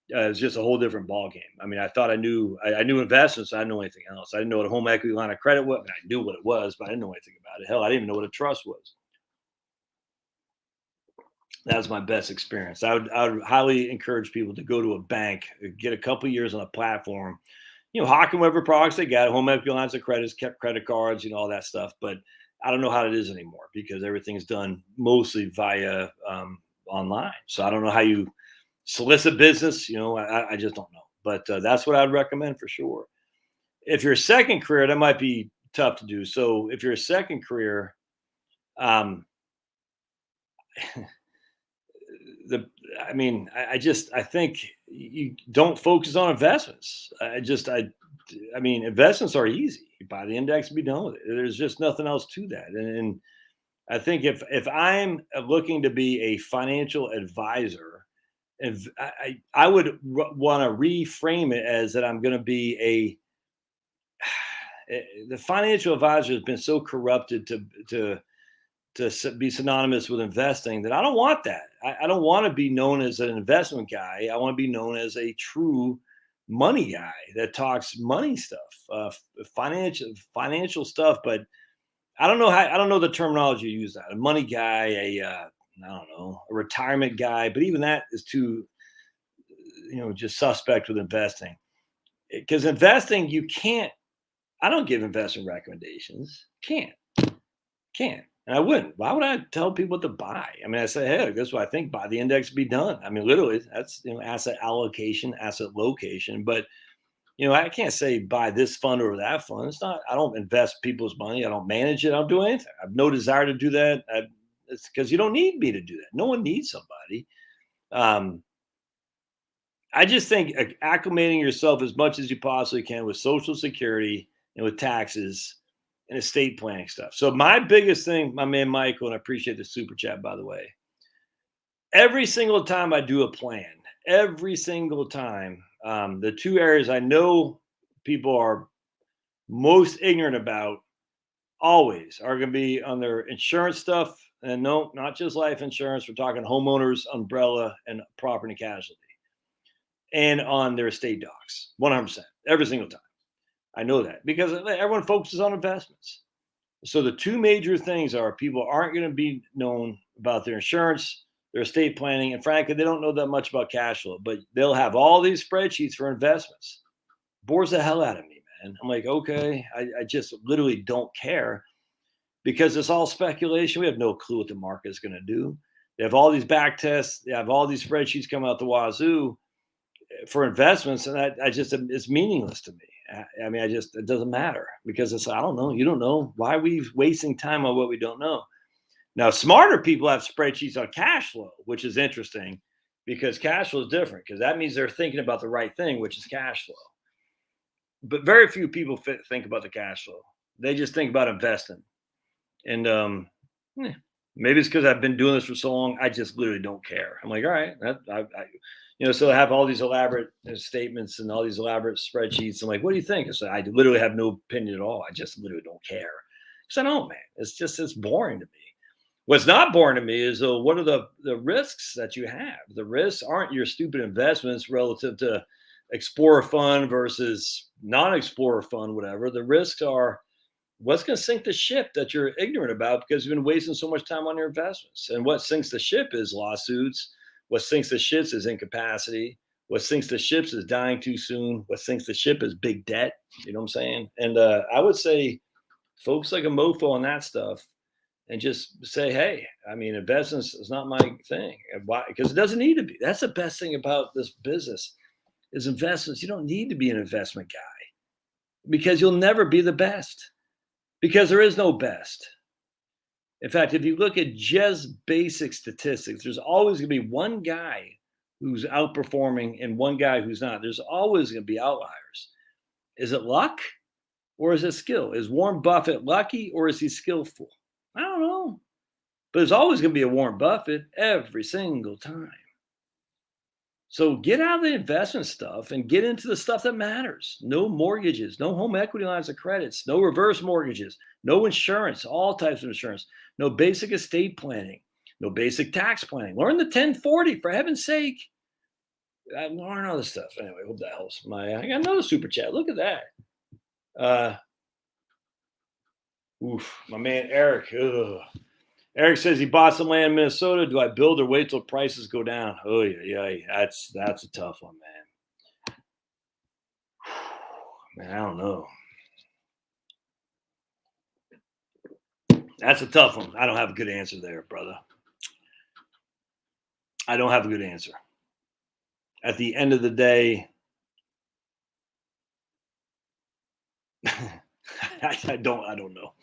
is just a whole different ballgame. I mean, I thought I knew investments. I didn't know anything else. I didn't know what a home equity line of credit was. I knew what it was, but I didn't know anything about it. Hell, I didn't even know what a trust was. That was my best experience. I would highly encourage people to go to a bank, get a couple of years on a platform, hawking whatever products they got, home equity lines of credits, kept credit cards, all that stuff. But I don't know how it is anymore because everything's done mostly via online. So I don't know how you solicit business. I just don't know. But that's what I'd recommend for sure. If you're a second career, that might be tough to do. So if you're a second career, I think you don't focus on investments. Investments are easy. You buy the index and be done with it. There's just nothing else to that. And I think if I'm looking to be a financial advisor, I would want to reframe it as that I'm going to be the financial advisor has been so corrupted to be synonymous with investing that I don't want that. I don't want to be known as an investment guy. I want to be known as a true money guy that talks money stuff, financial stuff. But I don't know the terminology you use that. A money guy, I don't know, a retirement guy. But even that is too, just suspect with investing. Because investing, you can't. I don't give investment recommendations. Can't. And I wouldn't. Why would I tell people what to buy? I mean, I say, hey, that's what I think. Buy the index, be done. I mean, literally, that's asset allocation, asset location. But I can't say buy this fund or that fund. It's not. I don't invest people's money. I don't manage it. I don't do anything. I have no desire to do that. It's because you don't need me to do that. No one needs somebody. I just think acclimating yourself as much as you possibly can with Social Security and with taxes and estate planning stuff. So my biggest thing, my man Michael, and I appreciate the super chat, by the way. Every single time I do a plan, every single time, the two areas I know people are most ignorant about always are going to be on their insurance stuff. And no, not just life insurance. We're talking homeowners, umbrella, and property and casualty. And on their estate docs, 100%, every single time. I know that because everyone focuses on investments. So the two major things are people aren't going to be known about their insurance, their estate planning, and frankly, they don't know that much about cash flow, but they'll have all these spreadsheets for investments. Bores the hell out of me, man. I'm like, okay, I just literally don't care because it's all speculation. We have no clue what the market is going to do. They have all these back tests. They have all these spreadsheets come out the wazoo for investments, and it's meaningless to me. I mean, it doesn't matter because I don't know. You don't know. Why are we wasting time on what we don't know? Now, smarter people have spreadsheets on cash flow, which is interesting because cash flow is different because that means they're thinking about the right thing, which is cash flow. But very few people think about the cash flow. They just think about investing. And maybe it's because I've been doing this for so long. I just literally don't care. I'm like, all right, so I have all these elaborate statements and all these elaborate spreadsheets. I'm like, what do you think? I literally have no opinion at all. I just literally don't care. Because I don't, man. It's boring to me. What's not boring to me is what are the risks that you have? The risks aren't your stupid investments relative to Explorer fund versus non-Explorer fund, whatever. The risks are what's going to sink the ship that you're ignorant about because you've been wasting so much time on your investments. And what sinks the ship is lawsuits. What sinks the ships is incapacity. What sinks the ships is dying too soon. What sinks the ship is big debt. You know what I'm saying? And I would say focus like a mofo on that stuff and just say, hey, I mean, investments is not my thing. And why? Because it doesn't need to be. That's the best thing about this business is investments. You don't need to be an investment guy because you'll never be the best because there is no best. In fact, if you look at just basic statistics, there's always going to be one guy who's outperforming and one guy who's not. There's always going to be outliers. Is it luck or is it skill? Is Warren Buffett lucky or is he skillful? I don't know. But there's always going to be a Warren Buffett every single time. So get out of the investment stuff and get into the stuff that matters. No mortgages, no home equity lines of credits, no reverse mortgages, no insurance, all types of insurance, no basic estate planning, no basic tax planning. Learn the 1040 for heaven's sake. Learn all this stuff. Anyway, hope that helps. I got another super chat. Look at that. My man Eric. Ugh. Eric says he bought some land in Minnesota. Do I build or wait till prices go down? Oh yeah. That's a tough one, man. Man, I don't know. That's a tough one. I don't have a good answer there, brother. I don't have a good answer. At the end of the day, I don't know.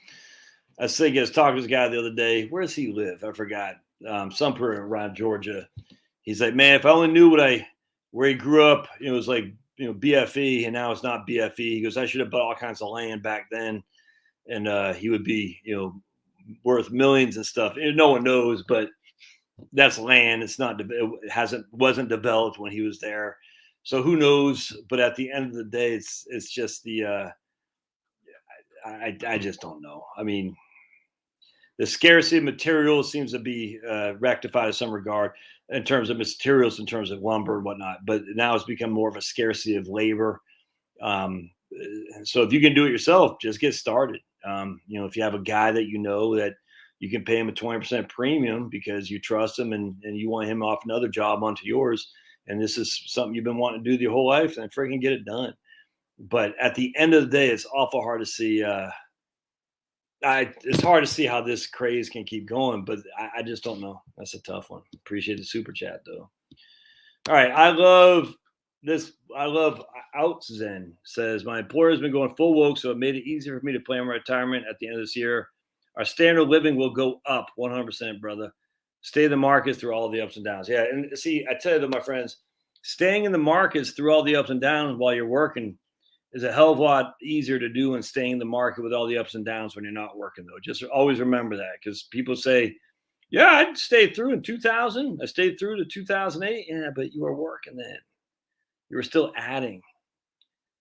I was thinking, I was talking to this guy the other day. Where does he live? I forgot. Somewhere around Georgia. He's like, man, if I only knew where he grew up, it was like, BFE, and now it's not BFE. He goes, I should have bought all kinds of land back then, and he would be, worth millions and stuff. And no one knows, but that's land. It's not. It wasn't developed when he was there, so who knows? But at the end of the day, it's just the. I just don't know. I mean, the scarcity of materials seems to be rectified in some regard in terms of materials, in terms of lumber and whatnot. But now it's become more of a scarcity of labor. So if you can do it yourself, just get started. If you have a guy that that you can pay him a 20% premium because you trust him and you want him off another job onto yours, and this is something you've been wanting to do your whole life, then freaking get it done. But at the end of the day, it's awful hard to see. It's hard to see how this craze can keep going, but I just don't know. That's a tough one. Appreciate the super chat though. All right, I love this. I love Outzen says my employer has been going full woke, so it made it easier for me to plan my retirement at the end of this year. Our standard of living will go up 100%, brother. Stay in the markets through all the ups and downs. Yeah, and see, I tell you, my friends, staying in the markets through all the ups and downs while you're working is a hell of a lot easier to do than staying in the market with all the ups and downs when you're not working, though. Just always remember that, because people say, yeah, I stayed through in 2000. I stayed through to 2008. Yeah, but you were working then. You were still adding.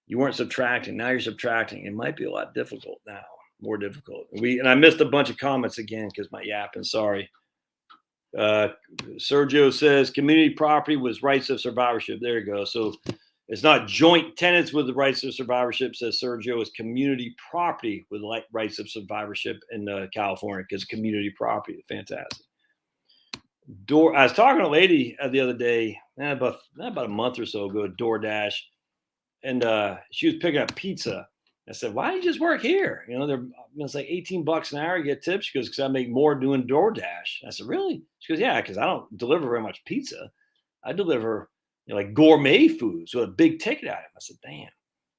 You weren't subtracting. Now you're subtracting. It might be a lot difficult now, more difficult. And I missed a bunch of comments again because my yapping. Sorry. Sergio says community property was rights of survivorship. There you go. So it's not joint tenants with the rights of survivorship, says Sergio. It's community property with rights of survivorship in California, because community property is fantastic. I was talking to a lady the other day, about a month or so ago, DoorDash, and she was picking up pizza. I said, why don't you just work here? It's like $18 an hour, you get tips. She goes, because I make more doing DoorDash. I said, really? She goes, yeah, because I don't deliver very much pizza. I deliver like gourmet foods with a big ticket item. I said, damn.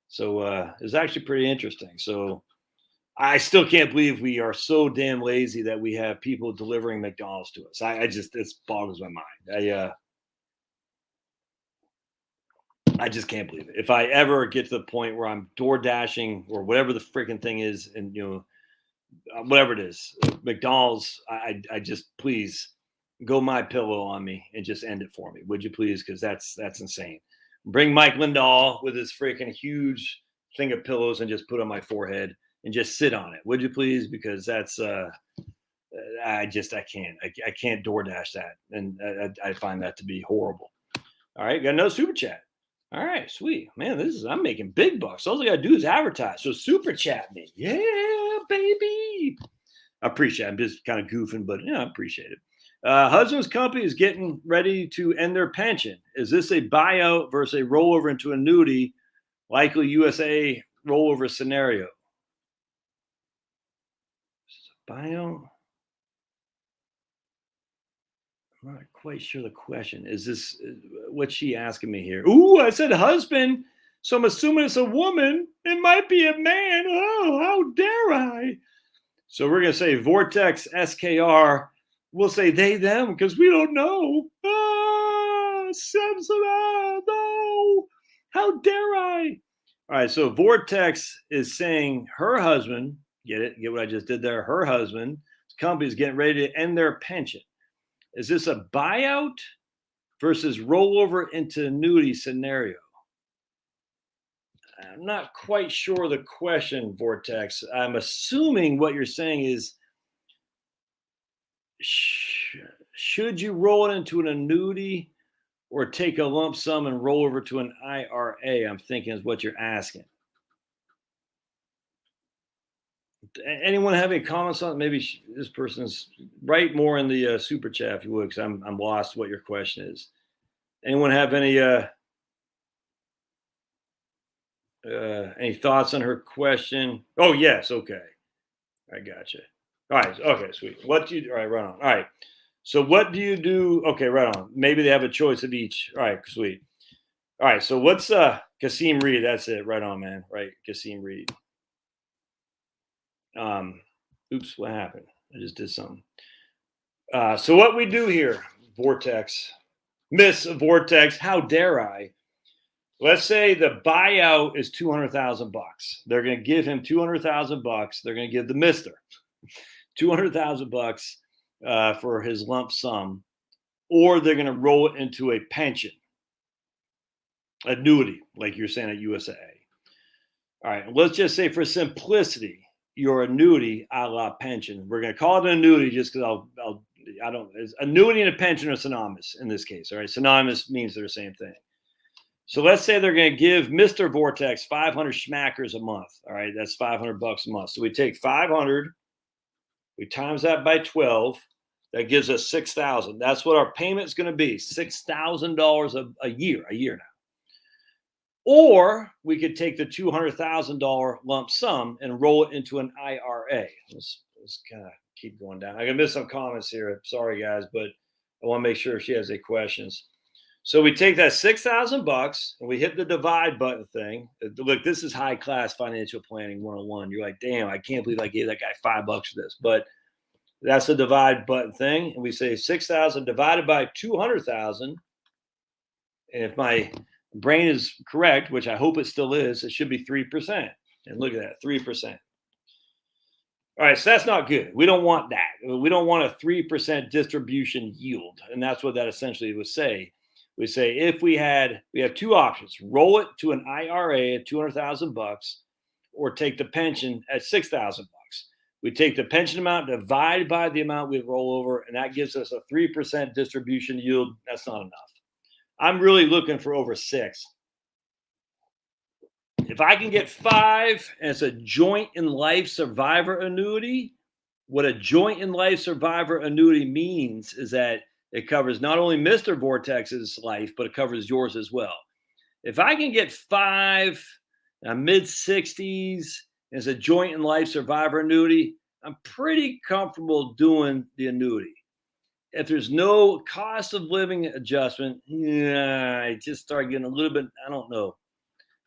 So it was actually pretty interesting. So I still can't believe we are so damn lazy that we have people delivering McDonald's to us. I just, it boggles my mind. I just can't believe it. If I ever get to the point where I'm door dashing or whatever the freaking thing is, and whatever it is, McDonald's, I just please go my pillow on me and just end it for me, would you please? Because that's insane. Bring Mike Lindahl with his freaking huge thing of pillows and just put on my forehead and just sit on it, would you please? Because that's I can't DoorDash that, and I find that to be horrible. All right, got another super chat. All right, sweet. Man, I'm making big bucks. All I gotta do is advertise. So super chat me. Yeah, baby. I appreciate it. I'm just kind of goofing, but I appreciate it. Husband's company is getting ready to end their pension. Is this a buyout versus a rollover into annuity, likely USA rollover scenario? Is this a buyout? I'm not quite sure the question. Is this what's she asking me here? Ooh, I said husband. So I'm assuming it's a woman. It might be a man. Oh, how dare I? So we're going to say Vortex SKR. We'll say they, them, because we don't know. Samsonite, no. How dare I? All right, so Vortex is saying her husband, get it? Get what I just did there? Her husband's company is getting ready to end their pension. Is this a buyout versus rollover into annuity scenario? I'm not quite sure the question, Vortex. I'm assuming what you're saying is, should you roll it into an annuity or take a lump sum and roll over to an IRA? I'm thinking is what you're asking. Anyone have any comments on it? Maybe this person's write more in the super chat if you would, because I'm lost what your question is. Anyone have any thoughts on her question? Oh yes, okay, I gotcha. All right, okay, sweet. All right, right on. All right, so what do you do? Okay, right on. Maybe they have a choice of each. All right, sweet. All right, so what's Kasim Reed? That's it. Right on, man. Right, Kasim Reed. Oops, what happened? I just did something. So what we do here, Vortex, Miss Vortex, how dare I? Let's say the buyout is $200,000. They're going to give him $200,000. They're going to give the Mister $200,000 for his lump sum, or they're going to roll it into a pension annuity, like you're saying at USA. All right, let's just say for simplicity, your annuity a la pension. We're going to call it an annuity just because annuity and a pension are synonymous in this case. All right, synonymous means they're the same thing. So let's say they're going to give Mr. Vortex 500 schmackers a month. All right, that's $500 a month. So we take 500, we times that by 12. That gives us 6,000. That's what our payment is going to be, $6,000 a year now. Or we could take the $200,000 lump sum and roll it into an IRA. Let's kind of keep going down. I can miss some comments here. Sorry, guys, but I want to make sure she has any questions. So we take that $6,000 and we hit the divide button thing. Look, this is high class financial planning 101. You're like, damn, I can't believe I gave that guy $5 for this. But that's the divide button thing. And we say 6,000 divided by 200,000. And if my brain is correct, which I hope it still is, it should be 3%. And look at that, 3%. All right, so that's not good. We don't want that. We don't want a 3% distribution yield. And that's what that essentially would say. We say if we have two options: roll it to an IRA at $200,000, or take the pension at $6,000. We take the pension amount, divide by the amount we roll over, and that gives us a 3% distribution yield. That's not enough. I'm really looking for over 6. If I can get 5 and it's a joint in life survivor annuity, what a joint in life survivor annuity means is that it covers not only Mr. Vortex's life, but it covers yours as well. If I can get 5 I'm mid 60s as a joint and life survivor annuity. I'm pretty comfortable doing the annuity. If there's no cost of living adjustment, yeah, I just start getting a little bit, I don't know.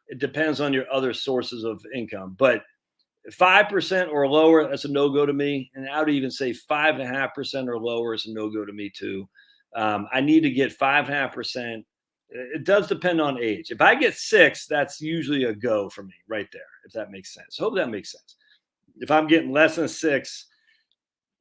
It depends on your other sources of income. But 5% or lower, that's a no go to me. And I would even say 5.5% or lower is a no go to me too. I need to get 5.5%. It does depend on age. If I get 6, that's usually a go for me right there, if that makes sense. Hope that makes sense. If I'm getting less than 6,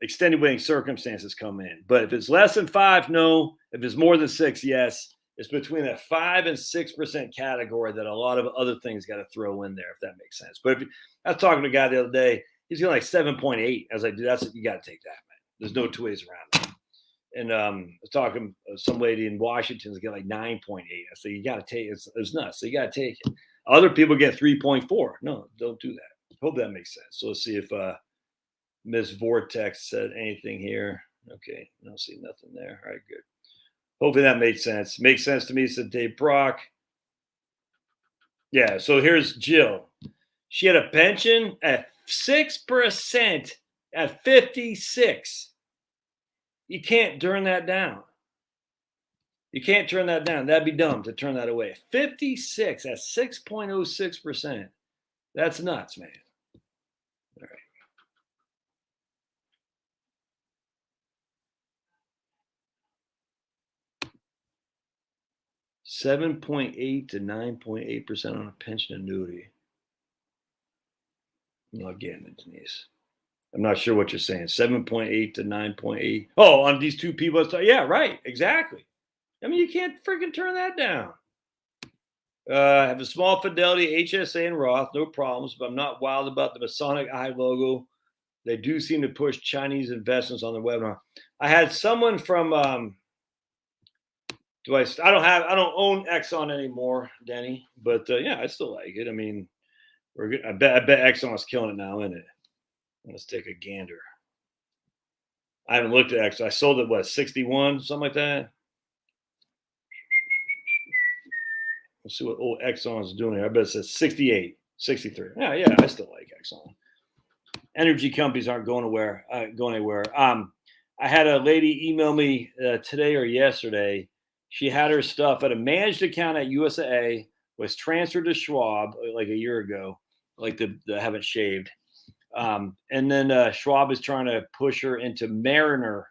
extenuating circumstances come in. But if it's less than 5, no. If it's more than 6, yes. It's between that 5 and 6% category that a lot of other things got to throw in there, if that makes sense. But I was talking to a guy the other day. He's getting like 7.8. I was like, dude, you got to take that, man. There's no two ways around it. And I was talking some lady in Washington's getting like 9.8. I said, you got to take it. It's nuts. So you got to take it. Other people get 3.4. No, don't do that. Hope that makes sense. So let's see if Miss Vortex said anything here. Okay, I don't see nothing there. All right, good. Hopefully that made sense. Makes sense to me, said Dave Brock. Yeah, so here's Jill. She had a pension at 6% at 56. You can't turn that down. You can't turn that down. That'd be dumb to turn that away. 56 at 6.06%. That's nuts, man. All right. 7.8 to 9.8% on a pension annuity. I'm not getting it, Denise. I'm not sure what you're saying. 7.8 to 9.8. Oh, on these two people. Yeah, right. Exactly. I mean, you can't freaking turn that down. I have a small Fidelity, HSA, and Roth. No problems, but I'm not wild about the Masonic eye logo. They do seem to push Chinese investments on their webinar. I had someone from I don't own Exxon anymore, Denny, but yeah, I still like it. I mean, we're good. I bet Exxon is killing it now, isn't it? Let's take a gander. I haven't looked at Exxon. I sold it 61, something like that. Let's see what old Exxon is doing here. I bet it says 68, 63. Yeah, I still like Exxon. Energy companies aren't going anywhere. I had a lady email me today or yesterday. She had her stuff at a managed account at USAA, was transferred to Schwab like a year ago, like the haven't shaved. And then Schwab is trying to push her into Mariner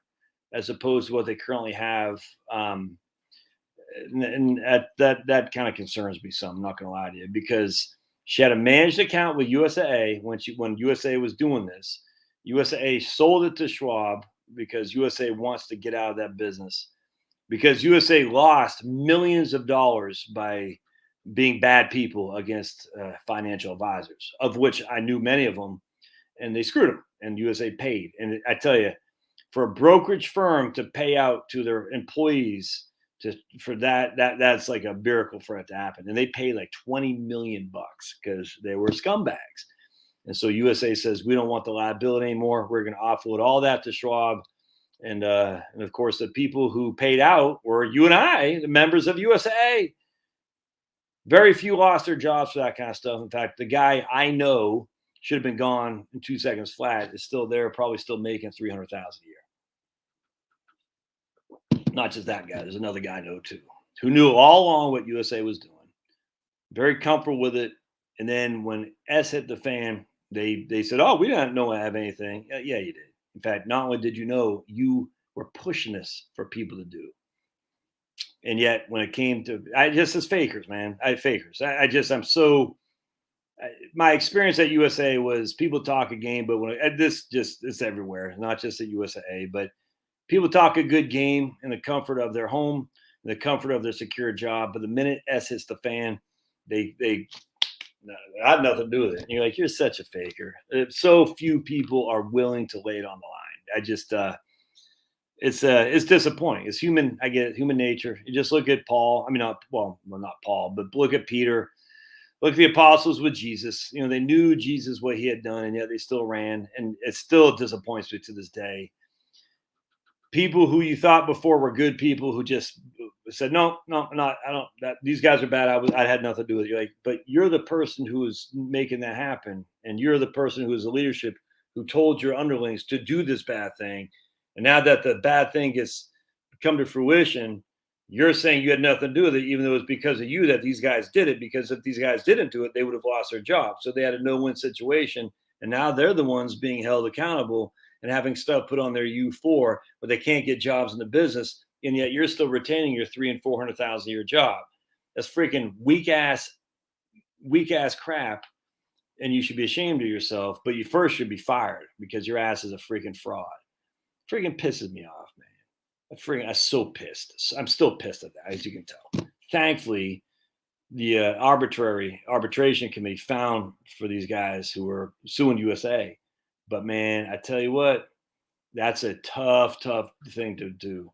as opposed to what they currently have. And that kind of concerns me some. I'm not going to lie to you, because she had a managed account with USAA when USAA was doing this. USAA sold it to Schwab because USAA wants to get out of that business, because USAA lost millions of dollars by being bad people against financial advisors, of which I knew many of them, and they screwed them, and USAA paid. And I tell you, for a brokerage firm to pay out to their employees for that's like a miracle for it to happen. And they paid like $20 million because they were scumbags. And so USA says, we don't want the liability anymore. We're going to offload all that to Schwab. And of course, the people who paid out were you and I, the members of USA. Very few lost their jobs for that kind of stuff. In fact, the guy I know should have been gone in 2 seconds flat is still there, probably still making $300,000 a year. Not just that guy. There's another guy I know too, who knew all along what USA was doing. Very comfortable with it. And then when S hit the fan, they said, oh, we didn't know I have anything. Yeah, you did. In fact, not only did you know, you were pushing this for people to do. And yet when it came to, as fakers, man, my experience at USA was people talk a game, but it's everywhere, not just at USA, but people talk a good game in the comfort of their home, in the comfort of their secure job. But the minute S hits the fan, they had nothing to do with it. And you're like, you're such a faker. So few people are willing to lay it on the line. It's disappointing. It's human. I get it, human nature. You just look at Paul. I mean, not Paul, but look at Peter. Look at the apostles with Jesus. You know, they knew Jesus, what he had done, and yet they still ran. And it still disappoints me to this day. People who you thought before were good people who just said, no, not. I don't. That these guys are bad. I had nothing to do with it. You're like, but you're the person who is making that happen, and you're the person who is the leadership who told your underlings to do this bad thing, and now that the bad thing gets come to fruition, you're saying you had nothing to do with it, even though it's because of you that these guys did it. Because if these guys didn't do it, they would have lost their job. So they had a no-win situation, and now they're the ones being held accountable and having stuff put on their U4, but they can't get jobs in the business, and yet you're still retaining your 300,000 and 400,000 a year job. That's freaking weak ass crap, and you should be ashamed of yourself. But you first should be fired because your ass is a freaking fraud. Freaking pisses me off, man. I'm so pissed. I'm still pissed at that, as you can tell. Thankfully, the arbitration committee found for these guys who were suing USA. But man, I tell you what, that's a tough thing to do.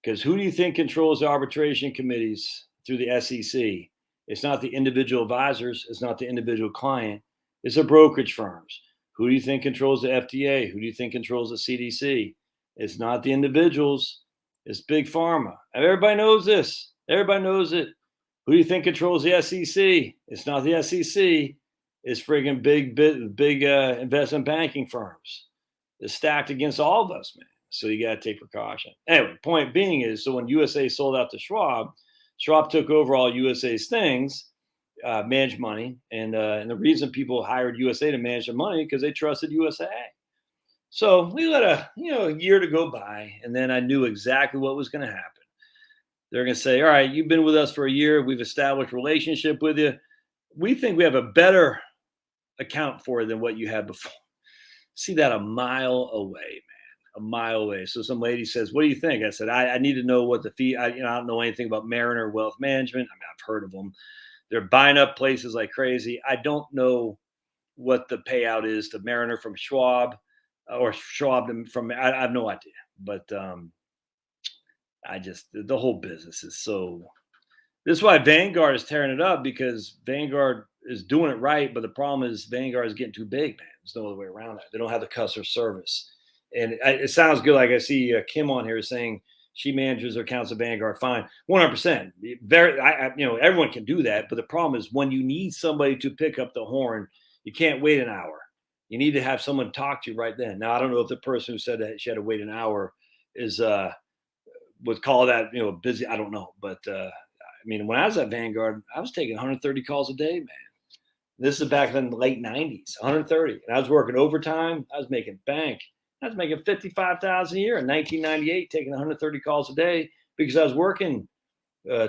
Because who do you think controls the arbitration committees through the SEC? It's not the individual advisors. It's not the individual client. It's the brokerage firms. Who do you think controls the FDA? Who do you think controls the CDC? It's not the individuals. It's Big Pharma. Everybody knows this. Everybody knows it. Who do you think controls the SEC? It's not the SEC. It's friggin' big investment banking firms. It's stacked against all of us, man. So you got to take precaution. Anyway, point being is, so when USA sold out to Schwab took over all USA's things, managed money, and the reason people hired USA to manage their money because they trusted USA. So we let a year to go by, and then I knew exactly what was going to happen. They're going to say, all right, you've been with us for a year. We've established a relationship with you. We think we have a better account for it than what you had before. See that a mile away, man, a mile away. So some lady says, what do you think? I said, I need to know what the fee, I don't know anything about Mariner Wealth Management. I mean, I've heard of them. They're buying up places like crazy. I don't know what the payout is to Mariner from Schwab or Schwab from, I have no idea. But the whole business is so, this is why Vanguard is tearing it up, because Vanguard is doing it right. But the problem is Vanguard is getting too big, man. There's no other way around that. They don't have the customer service. And it sounds good. Like I see Kim on here saying she manages her accounts at Vanguard fine. 100%. Everyone can do that. But the problem is when you need somebody to pick up the horn, you can't wait an hour. You need to have someone talk to you right then. Now, I don't know if the person who said that she had to wait an hour is would call that busy. I don't know. But I mean, when I was at Vanguard, I was taking 130 calls a day, man. This is back in the late 90s, 130. And I was working overtime. I was making bank. I was making $55,000 a year in 1998, taking 130 calls a day because I was working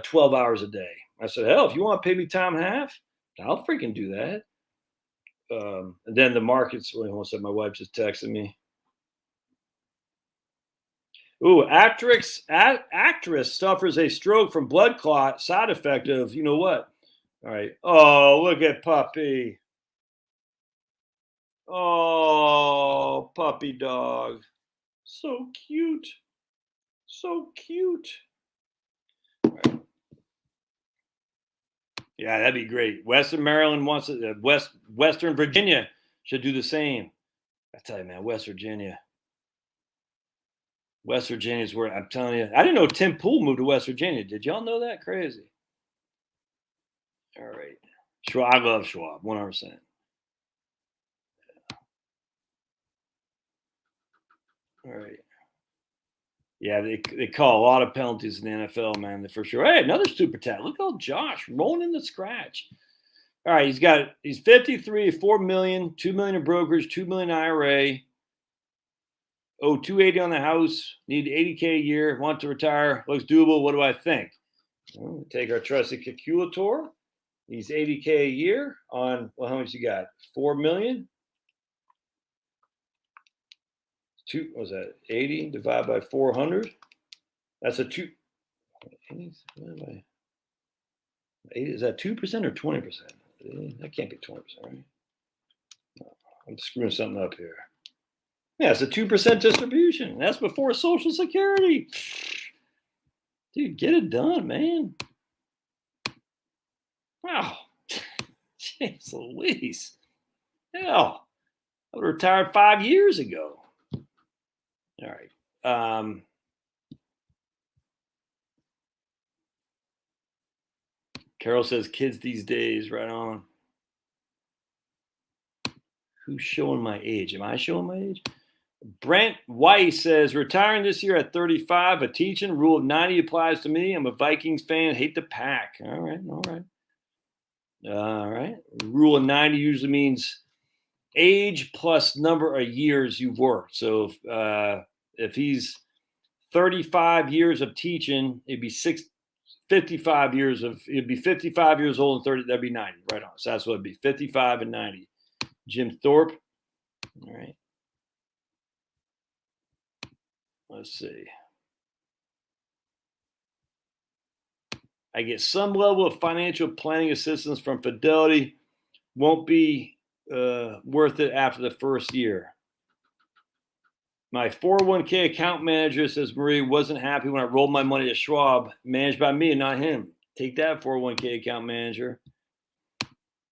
12 hours a day. I said, hell, if you want to pay me time and a half, I'll freaking do that. And then the markets, one second, my wife just texted me. Ooh, actress suffers a stroke from blood clot, side effect of, you know what? All right. Oh, look at puppy. Oh, puppy dog. So cute. So cute. Right. Yeah, that'd be great. Western Maryland wants it. Western Virginia should do the same. I tell you, man, West Virginia is where I'm telling you. I didn't know Tim Pool moved to West Virginia. Did y'all know that? Crazy. All right. Schwab, I love Schwab, 100%. All right. Yeah, they call a lot of penalties in the NFL, man, for sure. Hey, another super tag. Look how Josh rolling in the scratch. All right, he's 53, 4 million, 2 million in brokerage, 2 million IRA. Oh, 280 on the house, need 80K a year, want to retire, looks doable. What do I think? Well, take our trusted calculator. He's 80K a year on, well, how much you got? 4 million? What was that? 80 divided by 400? That's a 2. Is that 2% or 20%? That can't be 20%, right? No, I'm screwing something up here. Yeah, it's a 2% distribution. That's before Social Security. Dude, get it done, man. Wow. Jeez Louise. Hell, I retired 5 years ago. All right. Carol says kids these days, right on. Who's showing my age? Am I showing my age? Brent Weiss says, retiring this year at 35, a teaching rule of 90 applies to me. I'm a Vikings fan, hate the pack. All right, all right. All right. Rule of 90 usually means age plus number of years you've worked. So if he's 35 years of teaching, it'd be 55 years of, it'd be 55 years old and 30, that'd be 90, right on. So that's what it'd be, 55 and 90. Jim Thorpe. All right. Let's see. I get some level of financial planning assistance from Fidelity. Won't be worth it after the first year. My 401k account manager, says Marie, wasn't happy when I rolled my money to Schwab, managed by me and not him. Take that, 401k account manager.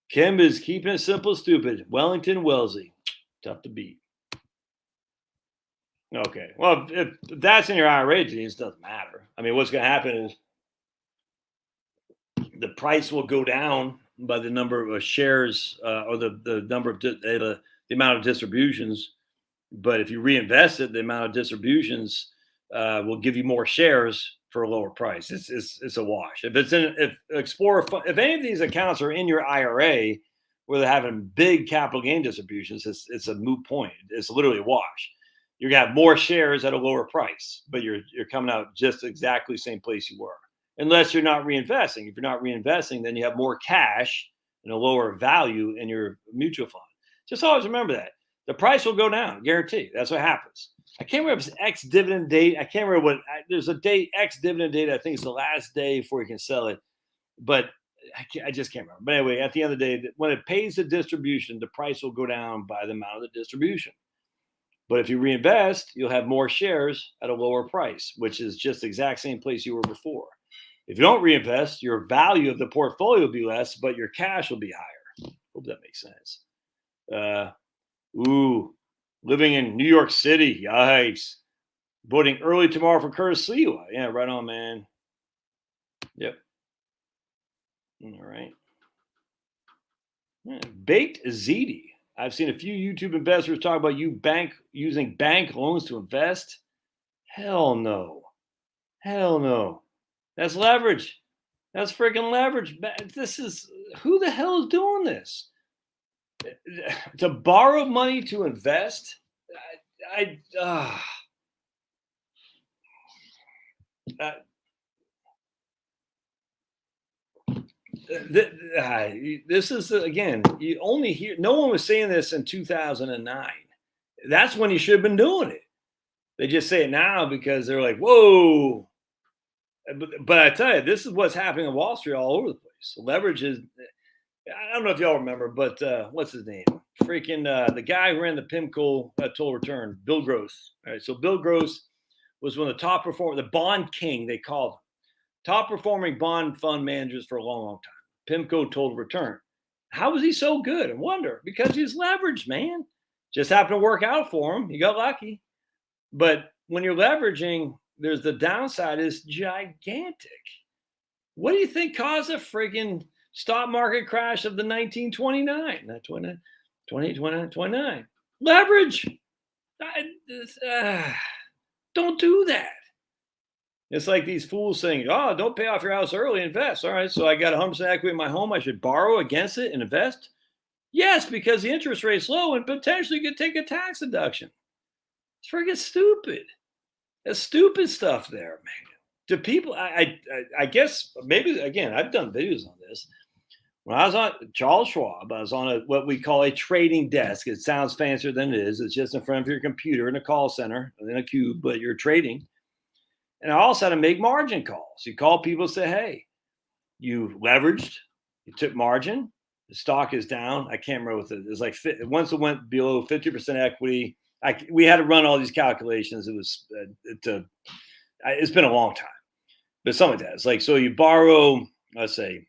Kim is keeping it simple, stupid. Wellington Wellesley. Tough to beat. Okay. Well, if that's in your IRA, it doesn't matter. I mean, what's going to happen is the price will go down by the number of shares or the number of the amount of distributions. But if you reinvest it, the amount of distributions will give you more shares for a lower price. It's a wash. If any of these accounts are in your IRA where they're having big capital gain distributions, it's a moot point. It's literally a wash. You're gonna have more shares at a lower price, but you're coming out just exactly the same place you were, unless you're not reinvesting. If you're not reinvesting, then you have more cash and a lower value in your mutual fund. Just always remember that. The price will go down, guarantee. That's what happens. I can't remember if it's X dividend date. I can't remember there's a date, X dividend date. I think it's the last day before you can sell it. But I just can't remember. But anyway, at the end of the day, when it pays the distribution, the price will go down by the amount of the distribution. But if you reinvest, you'll have more shares at a lower price, which is just the exact same place you were before. If you don't reinvest, your value of the portfolio will be less, but your cash will be higher. Hope that makes sense. Living in New York City. Yikes. Voting early tomorrow for Curtis Sliwa. Yeah, right on, man. Yep. All right. Yeah. Baked Ziti. I've seen a few YouTube investors talk about using bank loans to invest. Hell no. Hell no. That's leverage. That's freaking leverage. Who the hell is doing this? To borrow money to invest? This is, again, you only hear, no one was saying this in 2009. That's when you should have been doing it. They just say it now because they're like, whoa. But I tell you, this is what's happening on Wall Street all over the place. Leverage is, I don't know if y'all remember, but what's his name? Freaking the guy who ran the PIMCO Total Return, Bill Gross. All right, so Bill Gross was one of the top performers, the bond king, they called him. Top performing bond fund managers for a long, long time. PIMCO Total Return. How was he so good? I wonder. Because he's leveraged, man. Just happened to work out for him. He got lucky. But when you're leveraging, there's the downside is gigantic. What do you think caused a friggin' stock market crash of the 1929? Not 29, 28, 29. Leverage. Don't do that. It's like these fools saying, oh, don't pay off your house early, invest. All right, so I got 100% equity in my home. I should borrow against it and invest? Yes, because the interest rate's low and potentially you could take a tax deduction. It's freaking stupid. That's stupid stuff there, man. Do people, I guess, maybe, again, I've done videos on this. When I was on Charles Schwab, I was on what we call a trading desk. It sounds fancier than it is. It's just in front of your computer in a call center, in a cube, but you're trading. And I also had to make margin calls. You call people and say, hey, you leveraged, you took margin, the stock is down. I can't remember what it was like. Once it went below 50% equity, we had to run all these calculations. It's been a long time, but something like that. It's like, so you borrow, let's say,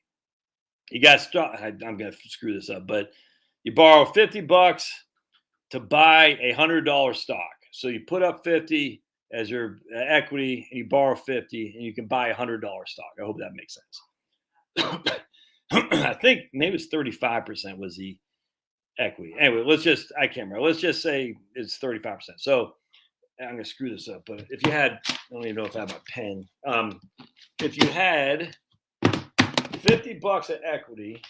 you got stock. I'm going to screw this up, but you borrow $50 to buy $100 stock. So you put up 50 as your equity and you borrow 50 and you can buy $100 stock. I hope that makes sense. I think maybe it's 35% was the equity. Anyway, I can't remember. Let's just say it's 35%. So I'm going to screw this up, but if you had, I don't even know if I have a pen. If you had $50 of equity,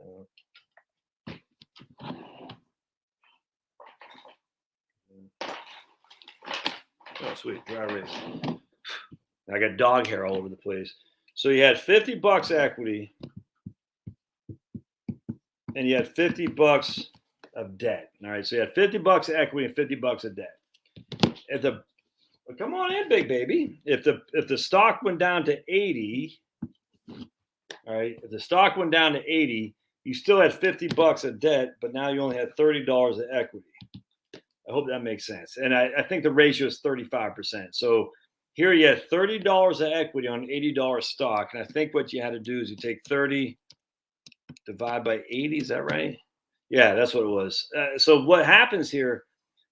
oh, sweet, dry erase. I got dog hair all over the place. So you had $50 equity, and you had $50 of debt. All right, so you had $50 of equity and $50 of debt. Come on in, big baby. If the stock went down to 80, all right, if the stock went down to 80, you still had $50 of debt, but now you only had $30 of equity. I hope that makes sense. And I think the ratio is 35%. So here you had $30 of equity on $80 stock. And I think what you had to do is you take 30, divide by 80. Is that right? Yeah, that's what it was. So what happens here,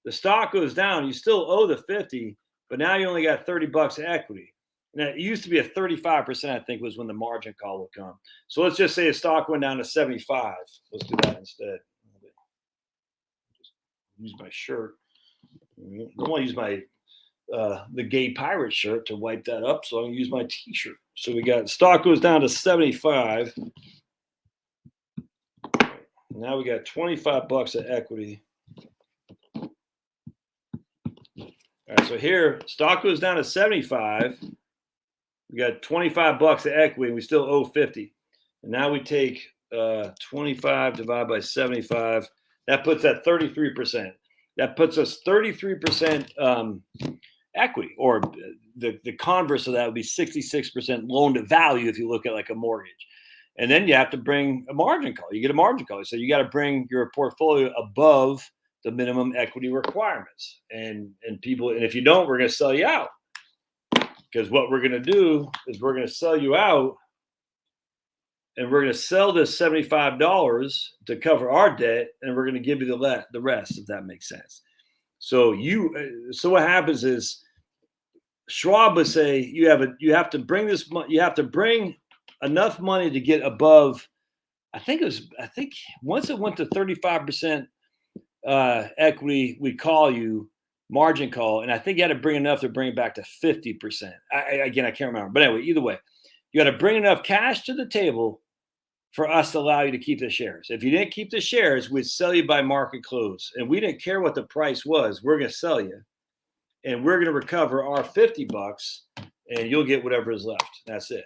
the stock goes down. You still owe the 50, but now you only got $30 of equity. Now, it used to be a 35%, I think, was when the margin call would come. So let's just say the stock went down to 75. Let's do that instead. Use my shirt. I don't want to use my the gay pirate shirt to wipe that up, so I'm going to use my t-shirt. So we got stock goes down to 75. Now we got $25 of equity. All right, so here stock goes down to 75. We got $25 of equity, and we still owe 50. And now we take 25 divided by 75. That puts that 33%. That puts us 33% equity, or the converse of that would be 66% loan to value if you look at like a mortgage. And then you have to bring a margin call. You get a margin call. So you got to bring your portfolio above the minimum equity requirements. And if you don't, we're going to sell you out. Because what we're going to do is we're going to sell you out. And we're going to sell this $75 to cover our debt, and we're going to give you the rest, if that makes sense. So what happens is Schwab would say you have to bring enough money to get above. I think once it went to 35% equity, we call you margin call, and I think you had to bring enough to bring it back to 50%. I can't remember, but anyway, either way. You got to bring enough cash to the table for us to allow you to keep the shares. If you didn't keep the shares, we'd sell you by market close. And we didn't care what the price was. We're going to sell you. And we're going to recover our $50, and you'll get whatever is left. That's it.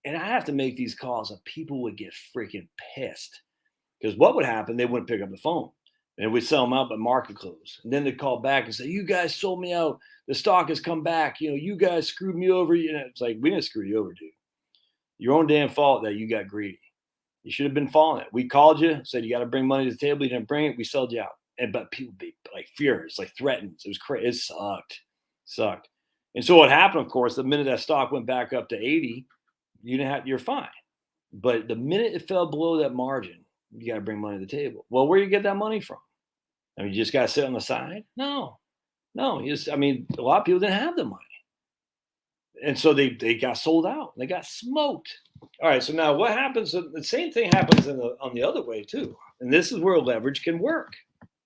And I have to make these calls, and people would get freaking pissed. Because what would happen, they wouldn't pick up the phone. And we'd sell them out by market close. And then they'd call back and say, you guys sold me out. The stock has come back. You guys screwed me over. It's like, we didn't screw you over, dude. Your own damn fault that you got greedy. You should have been following it. We called you, said you got to bring money to the table. You didn't bring it. We sold you out. But people be like furious, like threatened. It was crazy. It sucked. And so what happened, of course, the minute that stock went back up to 80, you're fine. But the minute it fell below that margin, you got to bring money to the table. Well, where do you get that money from? I mean, you just got to sit on the side? No. A lot of people didn't have the money. And so they got sold out. They got smoked. All right, so now what happens? The same thing happens on the other way too. And this is where leverage can work.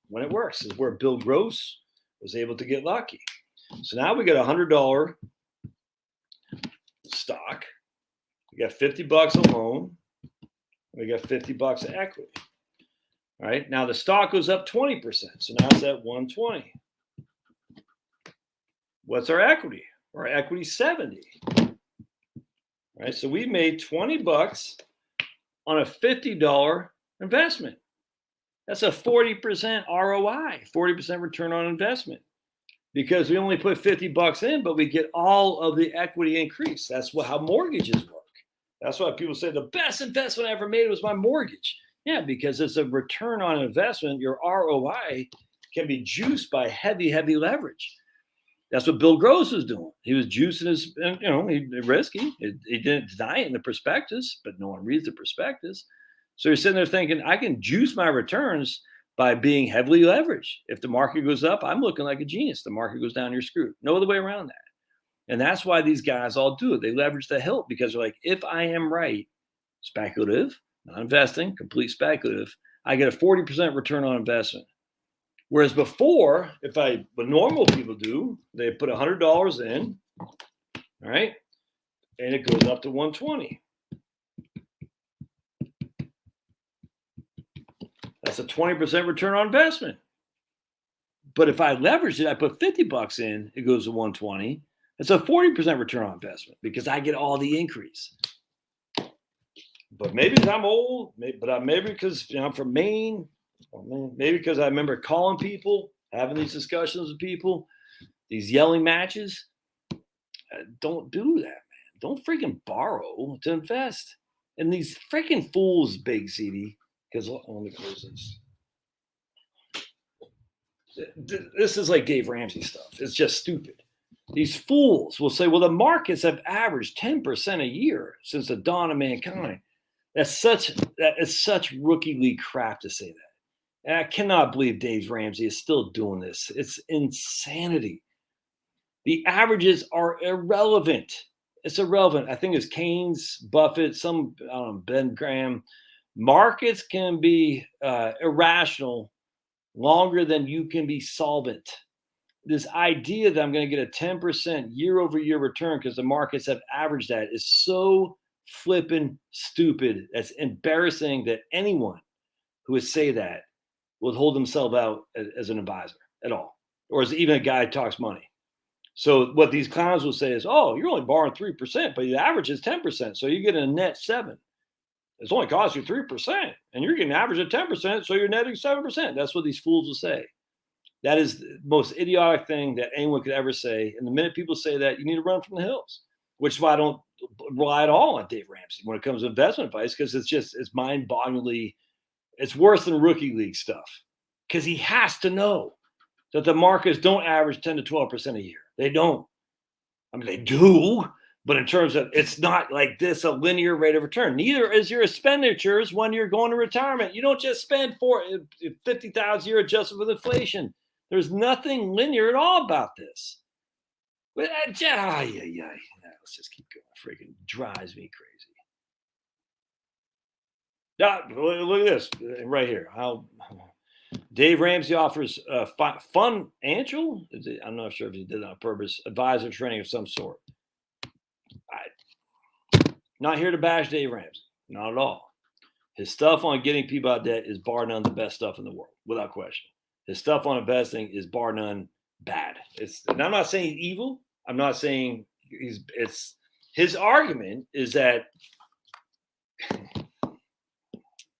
When it works is where Bill Gross was able to get lucky. So now we got $100 stock. We got $50 a loan. We got $50 of equity. All right, now the stock goes up 20%. So now it's at 120. What's our equity? Our equity 70. All right, so we made $20 on a $50 investment. That's a 40% ROI, 40% return on investment, because we only put $50 in, but we get all of the equity increase. That's how mortgages work. That's why people say the best investment I ever made was my mortgage. Yeah, because it's a return on investment. Your ROI can be juiced by heavy leverage. That's what Bill Gross was doing. He was juicing his, he's risky. He didn't deny it in the prospectus, but no one reads the prospectus. So he's sitting there thinking, I can juice my returns by being heavily leveraged. If the market goes up, I'm looking like a genius. The market goes down, you're screwed. No other way around that. And that's why these guys all do it. They leverage the hilt because they're like, if I am right, speculative, not investing, complete speculative, I get a 40% return on investment. Whereas before, what normal people do, they put $100 in, all right, and it goes up to 120. That's a 20% return on investment. But if I leverage it, I put $50 in, it goes to 120. It's a 40% return on investment because I get all the increase. But maybe because I'm old, maybe because I'm from Maine, maybe because I remember calling people, having these discussions with people, these yelling matches. Don't do that, man. Don't freaking borrow to invest. And these freaking fools, Big CD, because let me close this. This is like Dave Ramsey stuff. It's just stupid. These fools will say, well, the markets have averaged 10% a year since the dawn of mankind. That's such rookie league crap to say that. And I cannot believe Dave Ramsey is still doing this. It's insanity. The averages are irrelevant. It's irrelevant. I think it's Keynes, Buffett, Ben Graham. Markets can be irrational longer than you can be solvent. This idea that I'm going to get a 10% year over year return because the markets have averaged that is so flippin' stupid. That's embarrassing that anyone who would say that would hold themselves out as an advisor at all, or as even a guy who talks money. So what these clowns will say is, oh, you're only borrowing 3%, but the average is 10%. So you get a net 7. It's only cost you 3%, and you're getting an average of 10%, so you're netting 7%. That's what these fools will say. That is the most idiotic thing that anyone could ever say. And the minute people say that, you need to run from the hills, which is why I don't rely at all on Dave Ramsey when it comes to investment advice, because it's mind-bogglingly, it's worse than rookie league stuff, because he has to know that the markets don't average 10 to 12% a year. They don't. I mean, they do, but in terms of, it's not like this, a linear rate of return. Neither is your expenditures when you're going to retirement. You don't just spend $50,000 a year adjusted with inflation. There's nothing linear at all about this. But let's just keep going. Freaking drives me crazy. Look at this right here. How Dave Ramsey offers financial. I'm not sure if he did it on purpose. Advisor training of some sort. Not here to bash Dave Ramsey. Not at all. His stuff on getting people out of debt is bar none the best stuff in the world, without question. His stuff on investing is bar none bad. And I'm not saying he's evil. I'm not saying his argument is that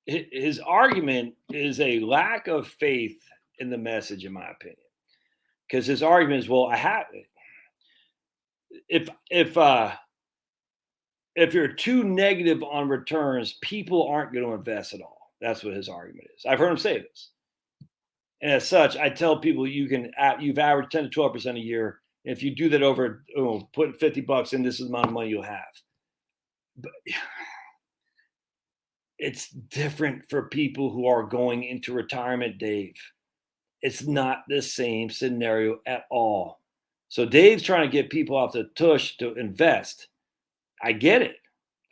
his argument is a lack of faith in the message, in my opinion. Because his argument is, well, I have it. If you're too negative on returns, people aren't going to invest at all. That's what his argument is. I've heard him say this. And as such, I tell people you've averaged 10 to 12% a year. If you do that over putting $50 in, this is the amount of money you'll have. But it's different for people who are going into retirement, Dave. It's not the same scenario at all. So Dave's trying to get people off the tush to invest. I get it.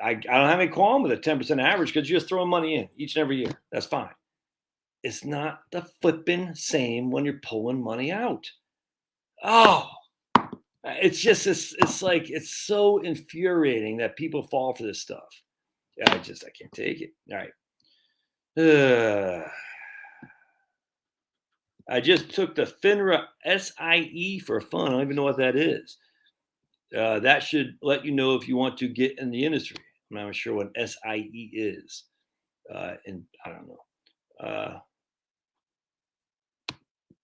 I don't have any qualm with a 10% average because you're just throwing money in each and every year. That's fine. It's not the flipping same when you're pulling money out. Oh, it's just, it's like, it's so infuriating that people fall for this stuff. Yeah, I can't take it. All right. I just took the FINRA SIE for fun. I don't even know what that is. That should let you know if you want to get in the industry. I'm not sure what SIE is. And I don't know.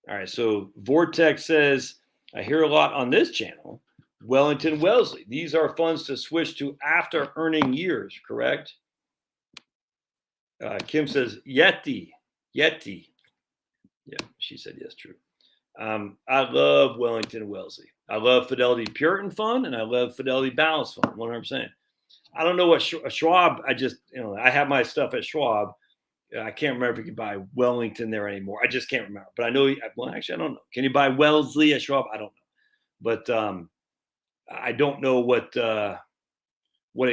All right. So Vortex says, I hear a lot on this channel. Wellington Wellesley. These are funds to switch to after earning years, correct? Kim says, Yeti. Yeah, she said yes, true. I love Wellington Wellesley. I love Fidelity Puritan Fund, and I love Fidelity Balance Fund, 100%. I don't know what Schwab, I have my stuff at Schwab. I can't remember if you can buy Wellington there anymore. I just can't remember. But I know, actually, I don't know. Can you buy Wellesley at Schwab? I don't know. But I don't know what a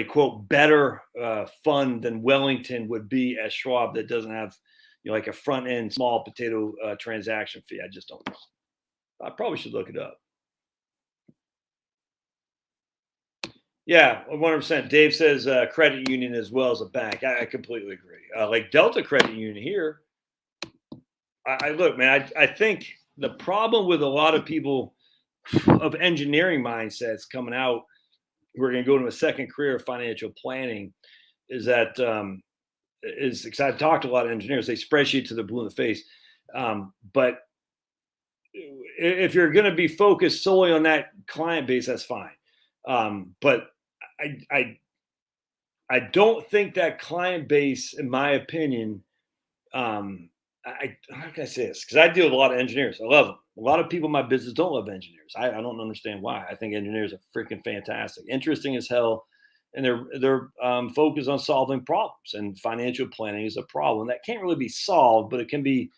quote better fund than Wellington would be at Schwab that doesn't have like a front end small potato transaction fee. I just don't know. I probably should look it up. Yeah, 100%. Dave says credit union as well as a bank. I completely agree. Like Delta Credit Union here. I look, man. I think the problem with a lot of people of engineering mindsets coming out who are going to go into a second career of financial planning is that is because I've talked to a lot of engineers. They spreadsheet to the blue in the face, but if you're going to be focused solely on that client base, that's fine. But I don't think that client base, in my opinion, how can I say this? Because I deal with a lot of engineers. I love them. A lot of people in my business don't love engineers. I don't understand why. I think engineers are freaking fantastic, interesting as hell, and they're focused on solving problems. And financial planning is a problem that can't really be solved, but it can be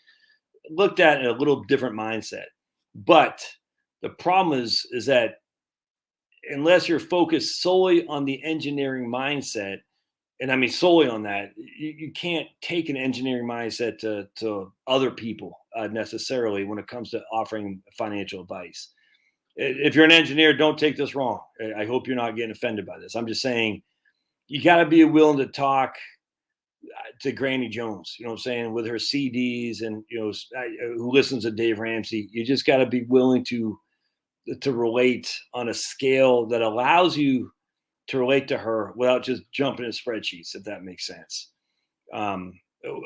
looked at in a little different mindset. But the problem is that unless you're focused solely on the engineering mindset, and I mean solely on that, you can't take an engineering mindset to other people necessarily when it comes to offering financial advice. If you're an engineer, don't take this wrong. I hope you're not getting offended by this. I'm just saying you got to be willing to talk to Granny Jones, you know what I'm saying, with her CDs and, who listens to Dave Ramsey. You just got to be willing to relate on a scale that allows you to relate to her without just jumping in spreadsheets, if that makes sense.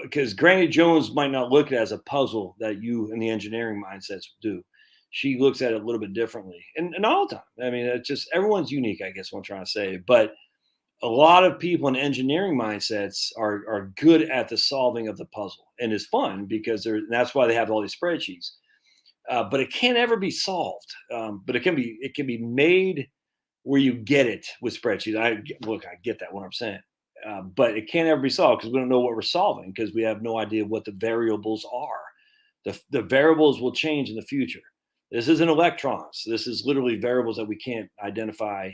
Because Granny Jones might not look at it as a puzzle that you in the engineering mindsets do. She looks at it a little bit differently, and all the time. I mean, it's just everyone's unique, I guess what I'm trying to say. But a lot of people in engineering mindsets are good at the solving of the puzzle, and it's fun because that's why they have all these spreadsheets. But it can't ever be solved. But it can be made where you get it with spreadsheets. I get that what I'm saying, but it can't ever be solved because we don't know what we're solving because we have no idea what the variables are. The variables will change in the future. This isn't electrons. This is literally variables that we can't identify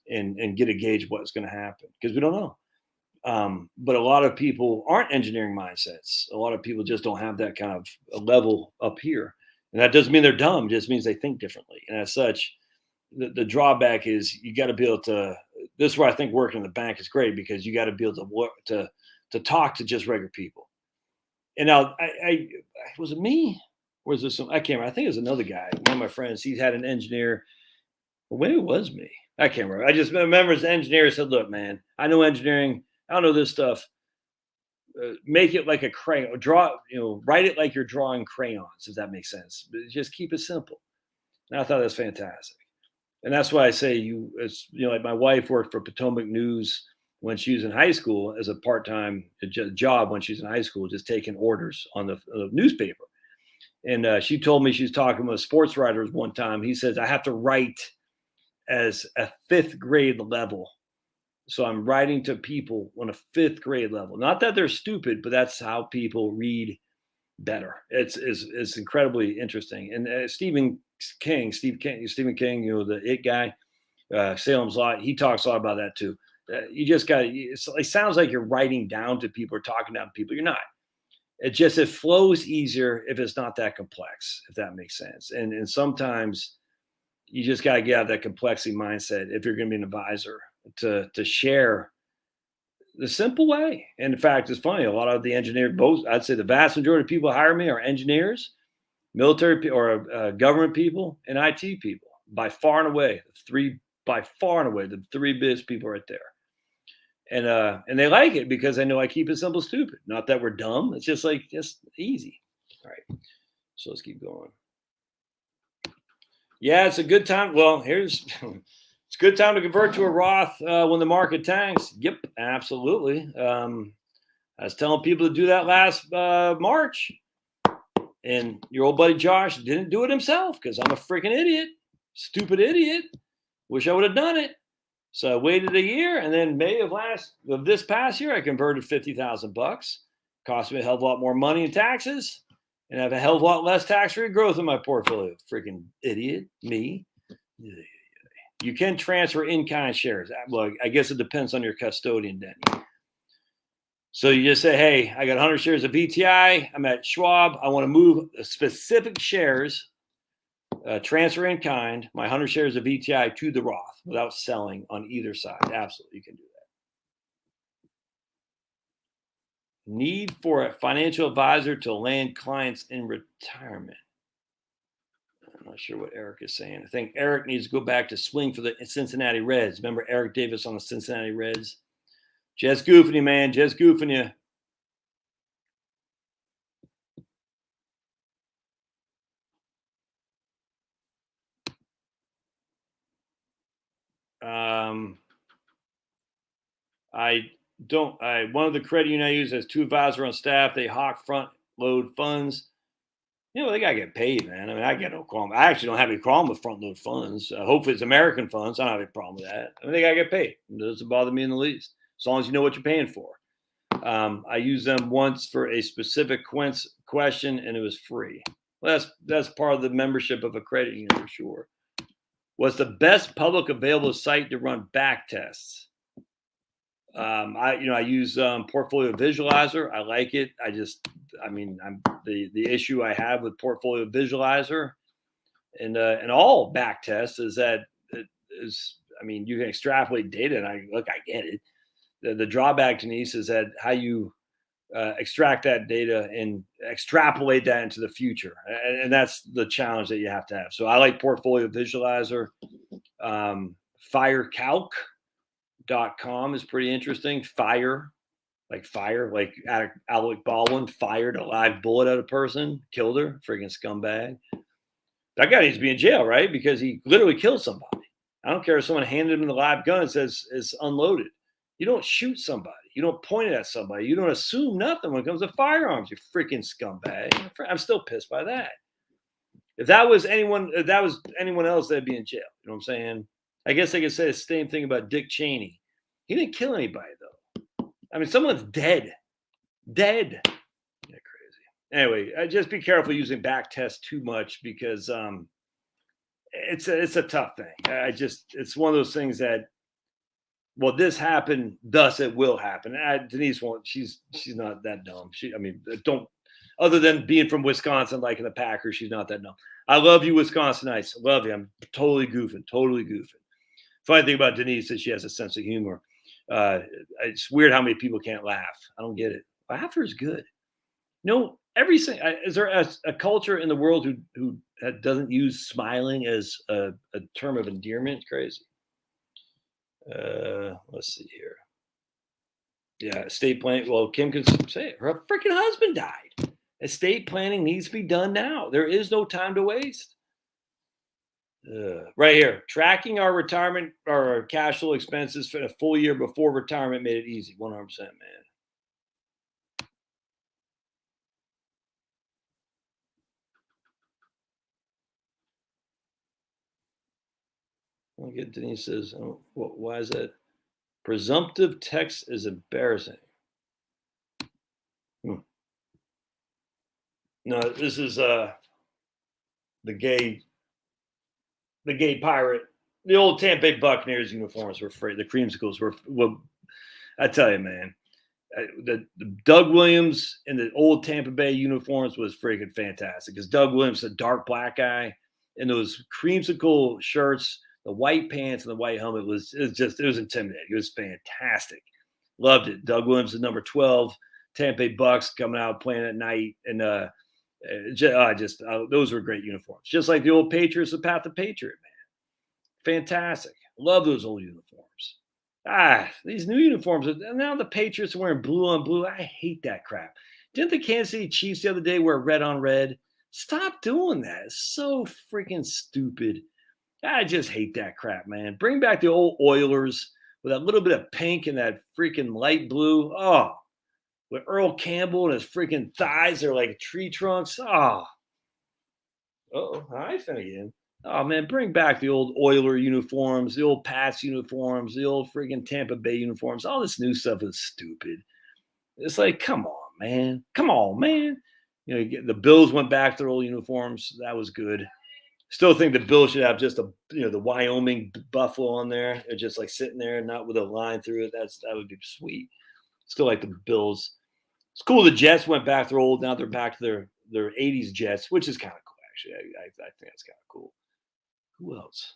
and get a gauge of what's going to happen because we don't know. But a lot of people aren't engineering mindsets. A lot of people just don't have that kind of a level up here. And that doesn't mean they're dumb. It just means they think differently. And as such, the drawback is you got to be able to. This is where I think working in the bank is great because you got to be able to work to talk to just regular people. And now, I was it me or was this I can't remember. I think it was another guy, one of my friends. He had an engineer. Well, maybe it was me. I can't remember. I just remember the engineer said, "Look, man, I know engineering. I don't know this stuff. Make it like a crayon. Write it like you're drawing crayons. If that makes sense. But just keep it simple." And I thought that's fantastic. And that's why I say like my wife worked for Potomac News when she was in high school as a part-time job when she was in high school, just taking orders on the newspaper. And she told me she was talking with sports writers one time. He says, I have to write as a fifth grade level. So I'm writing to people on a fifth grade level. Not that they're stupid, but that's how people read better. It's incredibly interesting. And Stephen King, the It guy, Salem's Lot, he talks a lot about that too. You just got it sounds like you're writing down to people or talking down to people. You're not. It flows easier if it's not that complex, if that makes sense. And sometimes you just got to get out of that complexity mindset if you're going to be an advisor to share the simple way. And in fact, it's funny. A lot of the engineers, I'd say the vast majority of people who hire me are engineers, military or government people, and IT people. By far and away, the three biggest people right there. And they like it because they know I keep it simple, stupid. Not that we're dumb. It's just easy. All right. So let's keep going. Yeah, it's a good time. Well, it's a good time to convert to a Roth when the market tanks. Yep, absolutely. I was telling people to do that last March. And your old buddy Josh didn't do it himself because I'm a freaking idiot. Stupid idiot. Wish I would have done it. So I waited a year, and then May of this past year, I converted $50,000. Cost me a hell of a lot more money in taxes, and I have a hell of a lot less tax-free growth in my portfolio. Freaking idiot, me. You can transfer in-kind shares. Well, I guess it depends on your custodian, Denny. So you just say, hey, I got 100 shares of VTI. I'm at Schwab. I want to move specific shares, transfer in kind, my 100 shares of VTI to the Roth without selling on either side. Absolutely, you can do that. Need for a financial advisor to land clients in retirement. I'm not sure what Eric is saying. I think Eric needs to go back to swing for the Cincinnati Reds. Remember Eric Davis on the Cincinnati Reds? Just goofing you, man. Just goofing you. One of the credit union I use has 2 advisors on staff. They hawk front load funds. They gotta get paid, man. I mean, I get no problem. I actually don't have any problem with front load funds. Hopefully, it's American funds. I don't have any problem with that. I mean, they gotta get paid. It doesn't bother me in the least, as long as you know what you're paying for. I used them once for a specific question, and it was free. Well, that's part of the membership of a credit union for sure. What's the best public available site to run back tests? I use Portfolio Visualizer. I like it. The issue I have with Portfolio Visualizer and all back tests is that you can extrapolate data, and I get it. The drawback, Denise, is that how you extract that data and extrapolate that into the future, and that's the challenge that you have to have. So I like Portfolio Visualizer. FireCalc.com is pretty interesting. Fire, like Alec Baldwin fired a live bullet at a person, killed her, freaking scumbag. That guy needs to be in jail, right? Because he literally killed somebody. I don't care if someone handed him the live gun and says it's unloaded. You don't shoot somebody. You don't point it at somebody. You don't assume nothing when it comes to firearms, you freaking scumbag. I'm still pissed by that. If that was anyone else, they'd be in jail. You know what I'm saying? I guess I could say the same thing about Dick Cheney. He didn't kill anybody, though. I mean, someone's dead. Dead. Yeah, crazy. Anyway, just be careful using back tests too much because it's a tough thing. It's one of those things that, well, this happened, thus it will happen. Denise won't. She's not that dumb. Other than being from Wisconsin, like in the Packers, she's not that dumb. I love you, Wisconsinites. I love you. I'm totally goofing. Funny thing about Denise is she has a sense of humor. It's weird how many people can't laugh. I don't get it. Laughter is good. Is there a culture in the world who doesn't use smiling as a term of endearment? It's crazy. Let's see here. Yeah, estate planning. Well, Kim can say it. Her freaking husband died. Estate planning needs to be done now. There is no time to waste. Right here, tracking our retirement or our cash flow expenses for a full year before retirement made it easy. 100%, man. I'll get Denise says, why is that? Presumptive text is embarrassing. No, this is the gay pirate. The old Tampa Bay Buccaneers uniforms were free. The creamsicles were. Well, I tell you, man, the Doug Williams in the old Tampa Bay uniforms was freaking fantastic. Because Doug Williams, a dark black guy, and those creamsicle shirts, the white pants and the white helmet it was intimidating. It was fantastic. Loved it. Doug Williams is number 12. Tampa Bay Bucks coming out playing at night, and those were great uniforms. Just like the old Patriots with Pat the Patriot, man. Fantastic. Love those old uniforms. These new uniforms. Now the Patriots are wearing blue on blue. I hate that crap. Didn't the Kansas City Chiefs the other day wear red on red? Stop doing that. It's so freaking stupid. I just hate that crap, man. Bring back the old Oilers with that little bit of pink and that freaking light blue. Oh, with Earl Campbell and his freaking thighs are like tree trunks. Oh. Hi, Finnegan. Oh, man, bring back the old Oiler uniforms, the old Pats uniforms, the old freaking Tampa Bay uniforms. All this new stuff is stupid. It's like, come on, man. Come on, man. The Bills went back to their old uniforms. That was good. Still think the Bills should have just the Wyoming buffalo on there. They're just like sitting there, not with a line through it. That would be sweet. Still like the Bills. It's cool. The Jets went back. They're old now. They're back to their '80s Jets, which is kind of cool. Actually, I think that's kind of cool. Who else?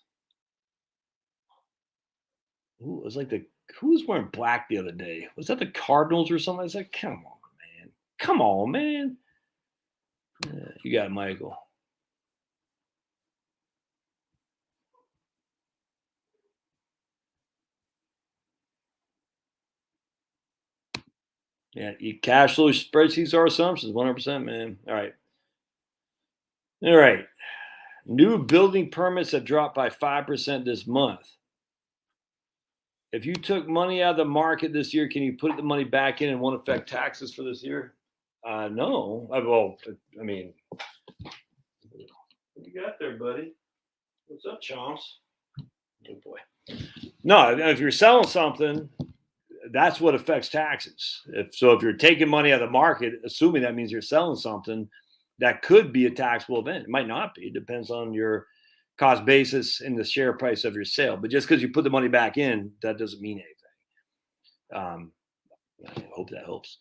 Who was like who was wearing black the other day? Was that the Cardinals or something? I was like, come on, man. Come on, man. You got Michael. Yeah, cash flow spreadsheets are assumptions, 100%, man. All right. All right. New building permits have dropped by 5% this month. If you took money out of the market this year, can you put the money back in and won't affect taxes for this year? No. I mean, what you got there, buddy? What's up, chomps? Oh boy. No, if you're selling something, that's what affects taxes. If you're taking money out of the market, assuming that means you're selling something, that could be a taxable event. It might not be. It depends on your cost basis and the share price of your sale. But just because you put the money back in, that doesn't mean anything. I hope that helps.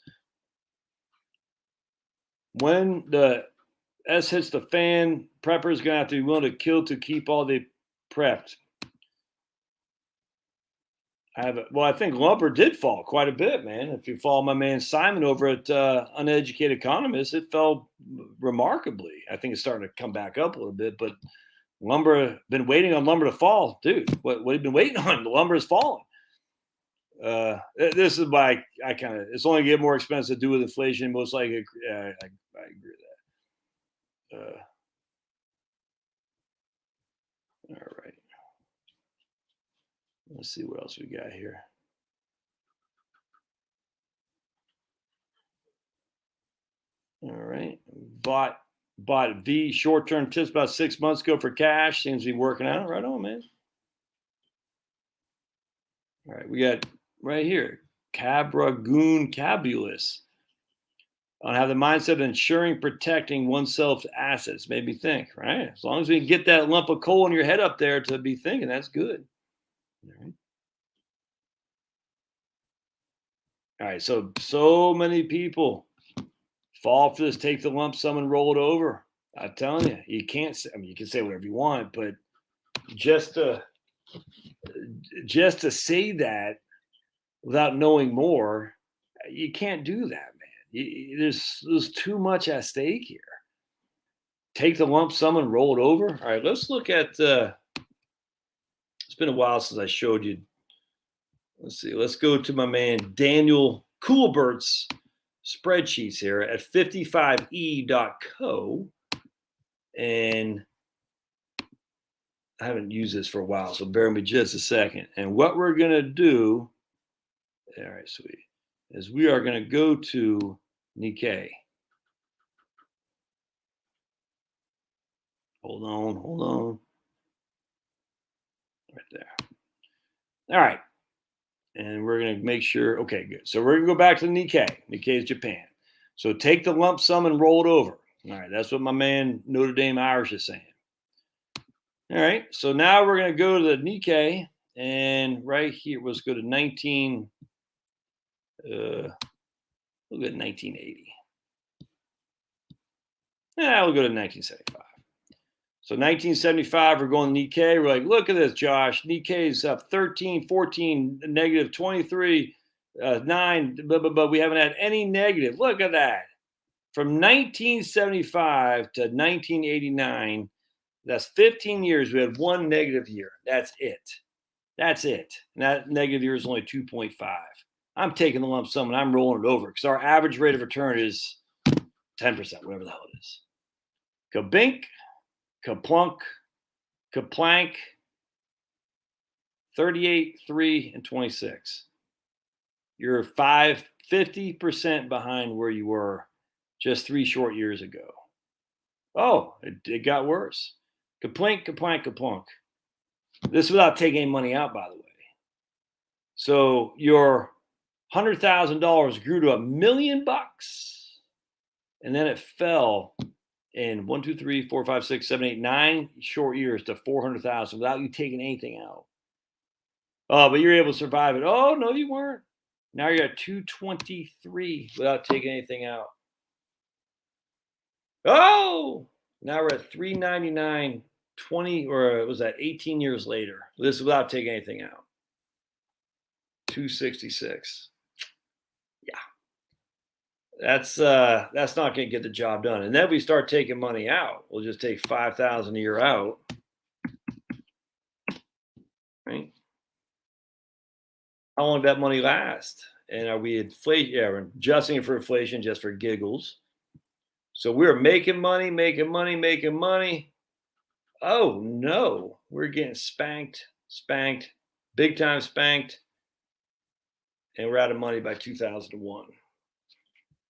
When the S hits the fan, preppers gonna have to be willing to kill to keep all they prepped. I think lumber did fall quite a bit, man. If you follow my man Simon over at Uneducated Economist, it fell remarkably. I think it's starting to come back up a little bit, but lumber, been waiting on lumber to fall, dude. What have you been waiting on? The lumber is falling. This is why I kind of, it's only get more expensive to do with inflation. Most likely, I agree with that. All right. Let's see what else we got here. All right. Bought V short-term tips about 6 months ago for cash. Seems to be working out. Right on, man. All right. We got right here, Cabragoon Cabulus. On how the mindset of ensuring protecting oneself's assets made me think, right? As long as we can get that lump of coal in your head up there to be thinking, that's good. All right. So many people fall for this, take the lump sum and roll it over. I'm telling you, you can't. I mean, you can say whatever you want, but just to say that without knowing more, you can't do that, man. There's too much at stake here. Take the lump sum and roll it over. All right, let's look at. It's been a while since I showed you. Let's see. Let's go to my man Daniel Coolbert's spreadsheets here at 55e.co. And I haven't used this for a while, so bear with me just a second. And what we're going to do, all right, sweet, is we are going to go to Nikkei. Hold on. Right there. All right. And we're going to make sure, okay, good. So we're going to go back to the Nikkei. Nikkei is Japan. So take the lump sum and roll it over. All right, that's what my man Notre Dame Irish is saying. All right, so now we're going to go to the Nikkei, and right here, let's go to we'll go to 1980. Yeah, we'll go to 1975. So 1975, we're going to Nikkei. We're like, look at this, Josh. Nikkei's up 13, 14, negative 23, 9, but we haven't had any negative. Look at that. From 1975 to 1989, that's 15 years. We had one negative year. That's it. And that negative year is only 2.5. I'm taking the lump sum and I'm rolling it over because our average rate of return is 10%, whatever the hell it is. Kabink, kaplunk, kaplank, 38, 3, and 26. You're 50% behind where you were just 3 short years ago. Oh, it got worse. Kaplink, kaplank, kaplunk. This is without taking any money out, by the way. So your $100,000 grew to $1 million, and then it fell in 1, 2, 3, 4, 5, 6, 7, 8, 9 short years to 400,000 without you taking anything out. Oh, but you're able to survive it. Oh no, you weren't. Now you're at 223 without taking anything out. Oh, now we're at 399, 20, or was that 18 years later? This is without taking anything out. 266. Yeah. That's not going to get the job done. And then if we start taking money out, we'll just take 5,000 a year out, right? How long did that money last? And are we inflation? Yeah, we're adjusting it for inflation just for giggles. So we're making money, making money, making money. Oh no, we're getting spanked, big time spanked, and we're out of money by 2001.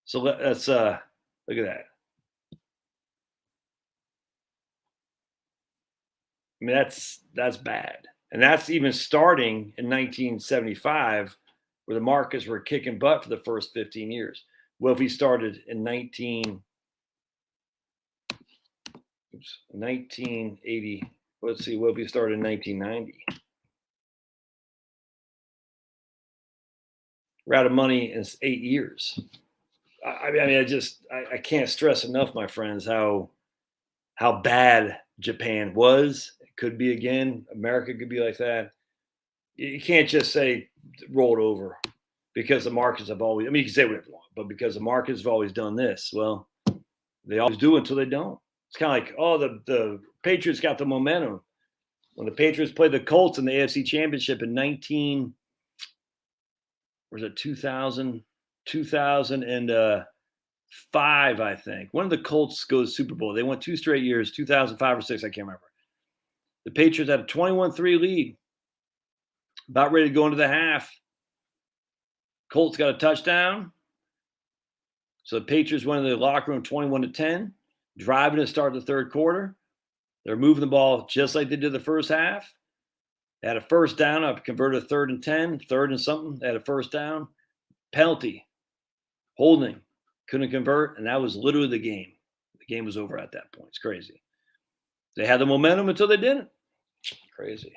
So let's look at that. I mean, that's bad, and that's even starting in 1975, where the markets were kicking butt for the first 15 years. Well, if we started in 1980, let's see, what if we started in 1990? We're out of money in 8 years. I mean, I can't stress enough, my friends, how bad Japan was. It could be again. America could be like that. You can't just say roll it over because the markets have always. I mean, you can say whatever you want, but because the markets have always done this, well, they always do until they don't. It's kind of like, oh, the Patriots got the momentum when the Patriots played the Colts in the AFC Championship in 2000, 2005, I think. One of the Colts goes Super Bowl. They won 2 straight years, 2005 or 6, I can't remember. The Patriots had a 21-3 lead, about ready to go into the half. Colts got a touchdown. So the Patriots went into the locker room 21-10, driving to start the third quarter. They're moving the ball just like they did the first half. They had a first down, up converted a 3rd and 10, 3rd and something. They had a first down. Penalty, holding, couldn't convert, and that was literally the game. The game was over at that point. It's crazy. They had the momentum until they didn't. Crazy.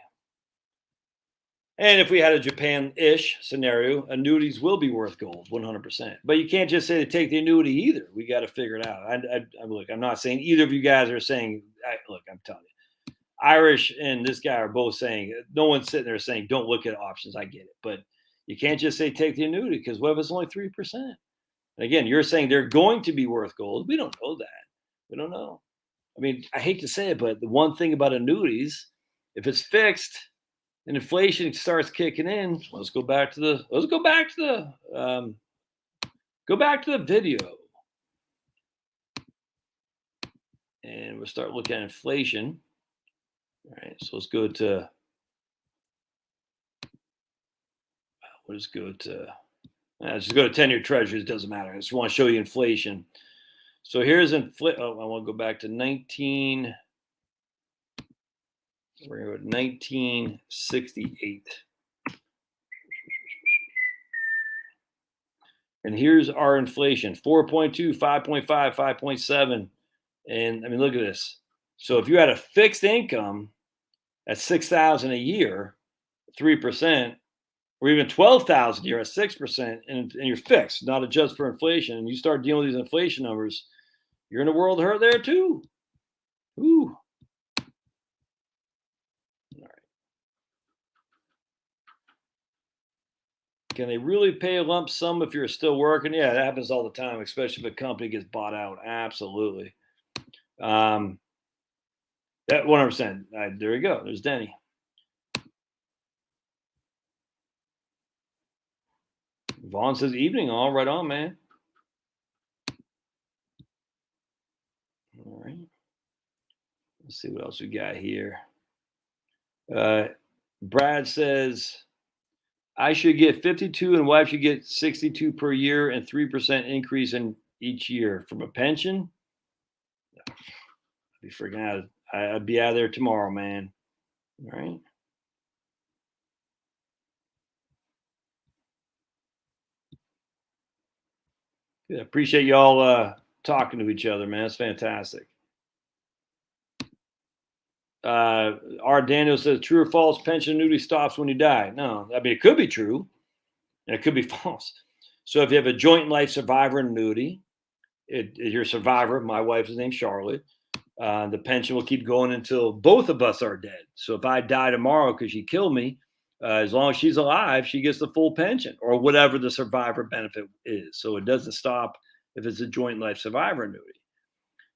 And if we had a Japan-ish scenario, annuities will be worth gold, 100%. But you can't just say to take the annuity either. We got to figure it out. Look, I'm not saying either of you guys are saying. Look, I'm telling you, Irish and this guy are both saying. No one's sitting there saying don't look at options. I get it, but you can't just say take the annuity because what if it's only 3%? Again, you're saying they're going to be worth gold. We don't know that. We don't know. I mean, I hate to say it, but the one thing about annuities, if it's fixed and inflation starts kicking in, go back to the video, and we'll start looking at inflation. All right, so let's go to let's just go to 10-year treasuries. Doesn't matter. I just want to show you inflation. So here's inflation. Oh, I want to go back to 1968. And here's our inflation: 4.2, 5.5, 5.7. And I mean, look at this. So if you had a fixed income at $6,000 a year, 3%, or even 12,000 a year at 6%, and you're fixed, not adjust for inflation, and you start dealing with these inflation numbers, you're in a world of hurt there too. Ooh. All right. Can they really pay a lump sum if you're still working? Yeah, that happens all the time, especially if a company gets bought out. Absolutely. That 100%. There you go. There's Denny. Vaughn says evening. All right on, man. All right. Let's see what else we got here. Brad says I should get 52 and wife should get 62 per year and 3% increase in each year from a pension. I'd be freaking out. I'd be out of there tomorrow, man. All right. Yeah, appreciate y'all talking to each other, man. It's fantastic. R. Daniel says, true or false, pension annuity stops when you die. No, I mean, it could be true and it could be false. So if you have a joint life survivor annuity, your survivor, my wife's name Charlotte, the pension will keep going until both of us are dead. So if I die tomorrow because she killed me, as long as she's alive, she gets the full pension or whatever the survivor benefit is. So it doesn't stop if it's a joint life survivor annuity.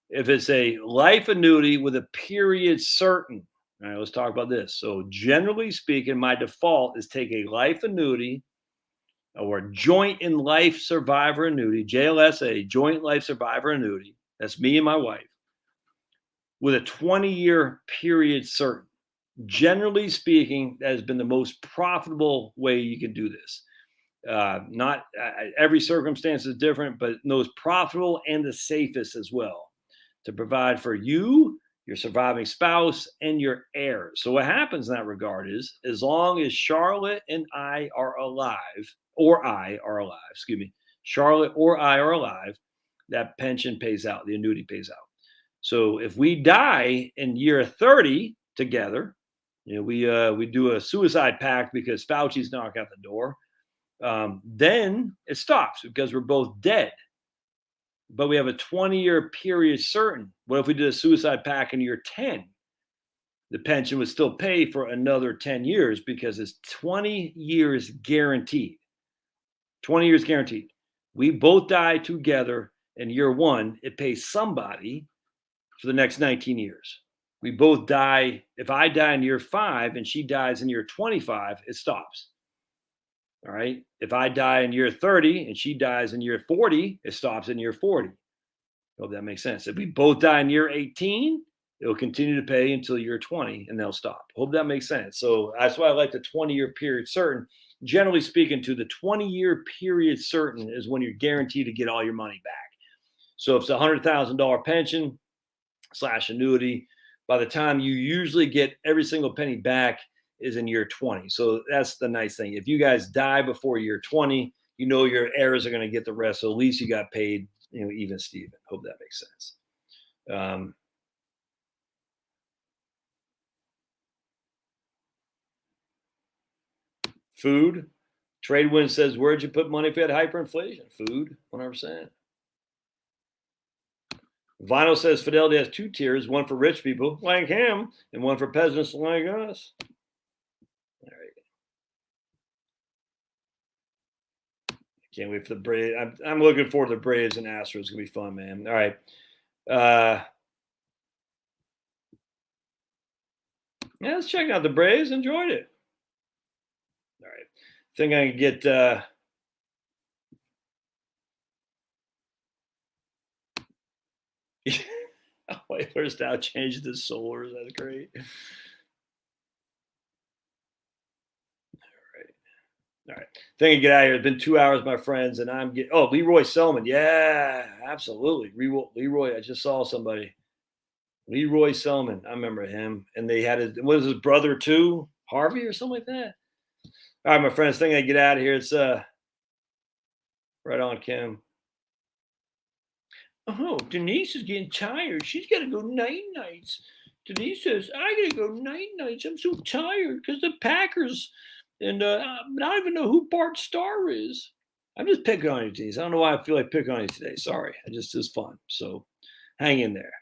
If it's a life annuity with a period certain, all right, let's talk about this. So generally speaking, my default is take a life annuity or joint in life survivor annuity, JLSA, joint life survivor annuity. That's me and my wife with a 20-year period certain. Generally speaking, that has been the most profitable way you can do this. Not every circumstance is different, but most profitable and the safest as well to provide for you, your surviving spouse, and your heirs. So what happens in that regard is, as long as Charlotte and I are alive, Charlotte or I are alive, that pension pays out, the annuity pays out. So if we die in year 30 together, we do a suicide pact because Fauci's knocked out the door. Then it stops because we're both dead. But we have a 20-year period certain. What if we did a suicide pact in year 10? The pension would still pay for another 10 years because it's 20 years guaranteed. 20 years guaranteed. We both die together in year 1. It pays somebody for the next 19 years. We both die. If I die in year 5 and she dies in year 25, it stops. All right. If I die in year 30 and she dies in year 40, it stops in year 40. Hope that makes sense. If we both die in year 18, it will continue to pay until year 20 and they'll stop. Hope that makes sense. So that's why I like the 20-year period certain. Generally speaking, to the 20-year period certain is when you're guaranteed to get all your money back. So if it's a $100,000 pension / annuity, by the time you usually get every single penny back is in year 20. So that's the nice thing. If you guys die before year 20, your heirs are going to get the rest. So at least you got paid, even Steven. Hope that makes sense. Food. Tradewind says, where'd you put money if you had hyperinflation? Food, 100%. Vinyl says Fidelity has 2 tiers, one for rich people like him and one for peasants like us. All right. Can't wait for the Braves. I'm looking forward to the Braves and Astros. It's going to be fun, man. All right. Yeah, let's check out the Braves. Enjoyed it. All right. Think I can get wait, first out change the solars. That's great. All right. Think I get out of here. It's been 2 hours, my friends, and I'm getting. Oh, Leroy Selman. Yeah, absolutely. Leroy. I just saw somebody. Leroy Selman. I remember him. And they had his brother too, Harvey or something like that. All right, my friends. Think I get out of here. It's right on, Kim. Oh, Denise is getting tired. She's got to go nights. Denise says, I got to go nights. I'm so tired because the Packers, and I don't even know who Bart Starr is. I'm just picking on you, Denise. I don't know why I feel like picking on you today. Sorry. It's fun. So hang in there.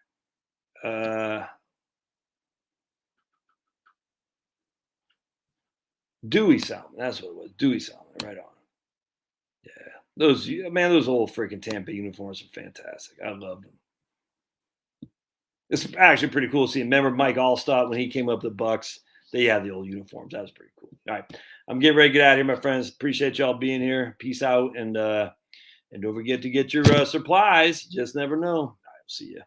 Dewey Salmon. That's what it was. Dewey Salmon. Right on. Yeah. Those old freaking Tampa uniforms are fantastic. I love them. It's actually pretty cool to see. Remember Mike Allstott when he came up the Bucks? They had the old uniforms. That was pretty cool. All right. I'm getting ready to get out of here, my friends. Appreciate y'all being here. Peace out. And don't forget to get your supplies. Just never know. All right. See ya.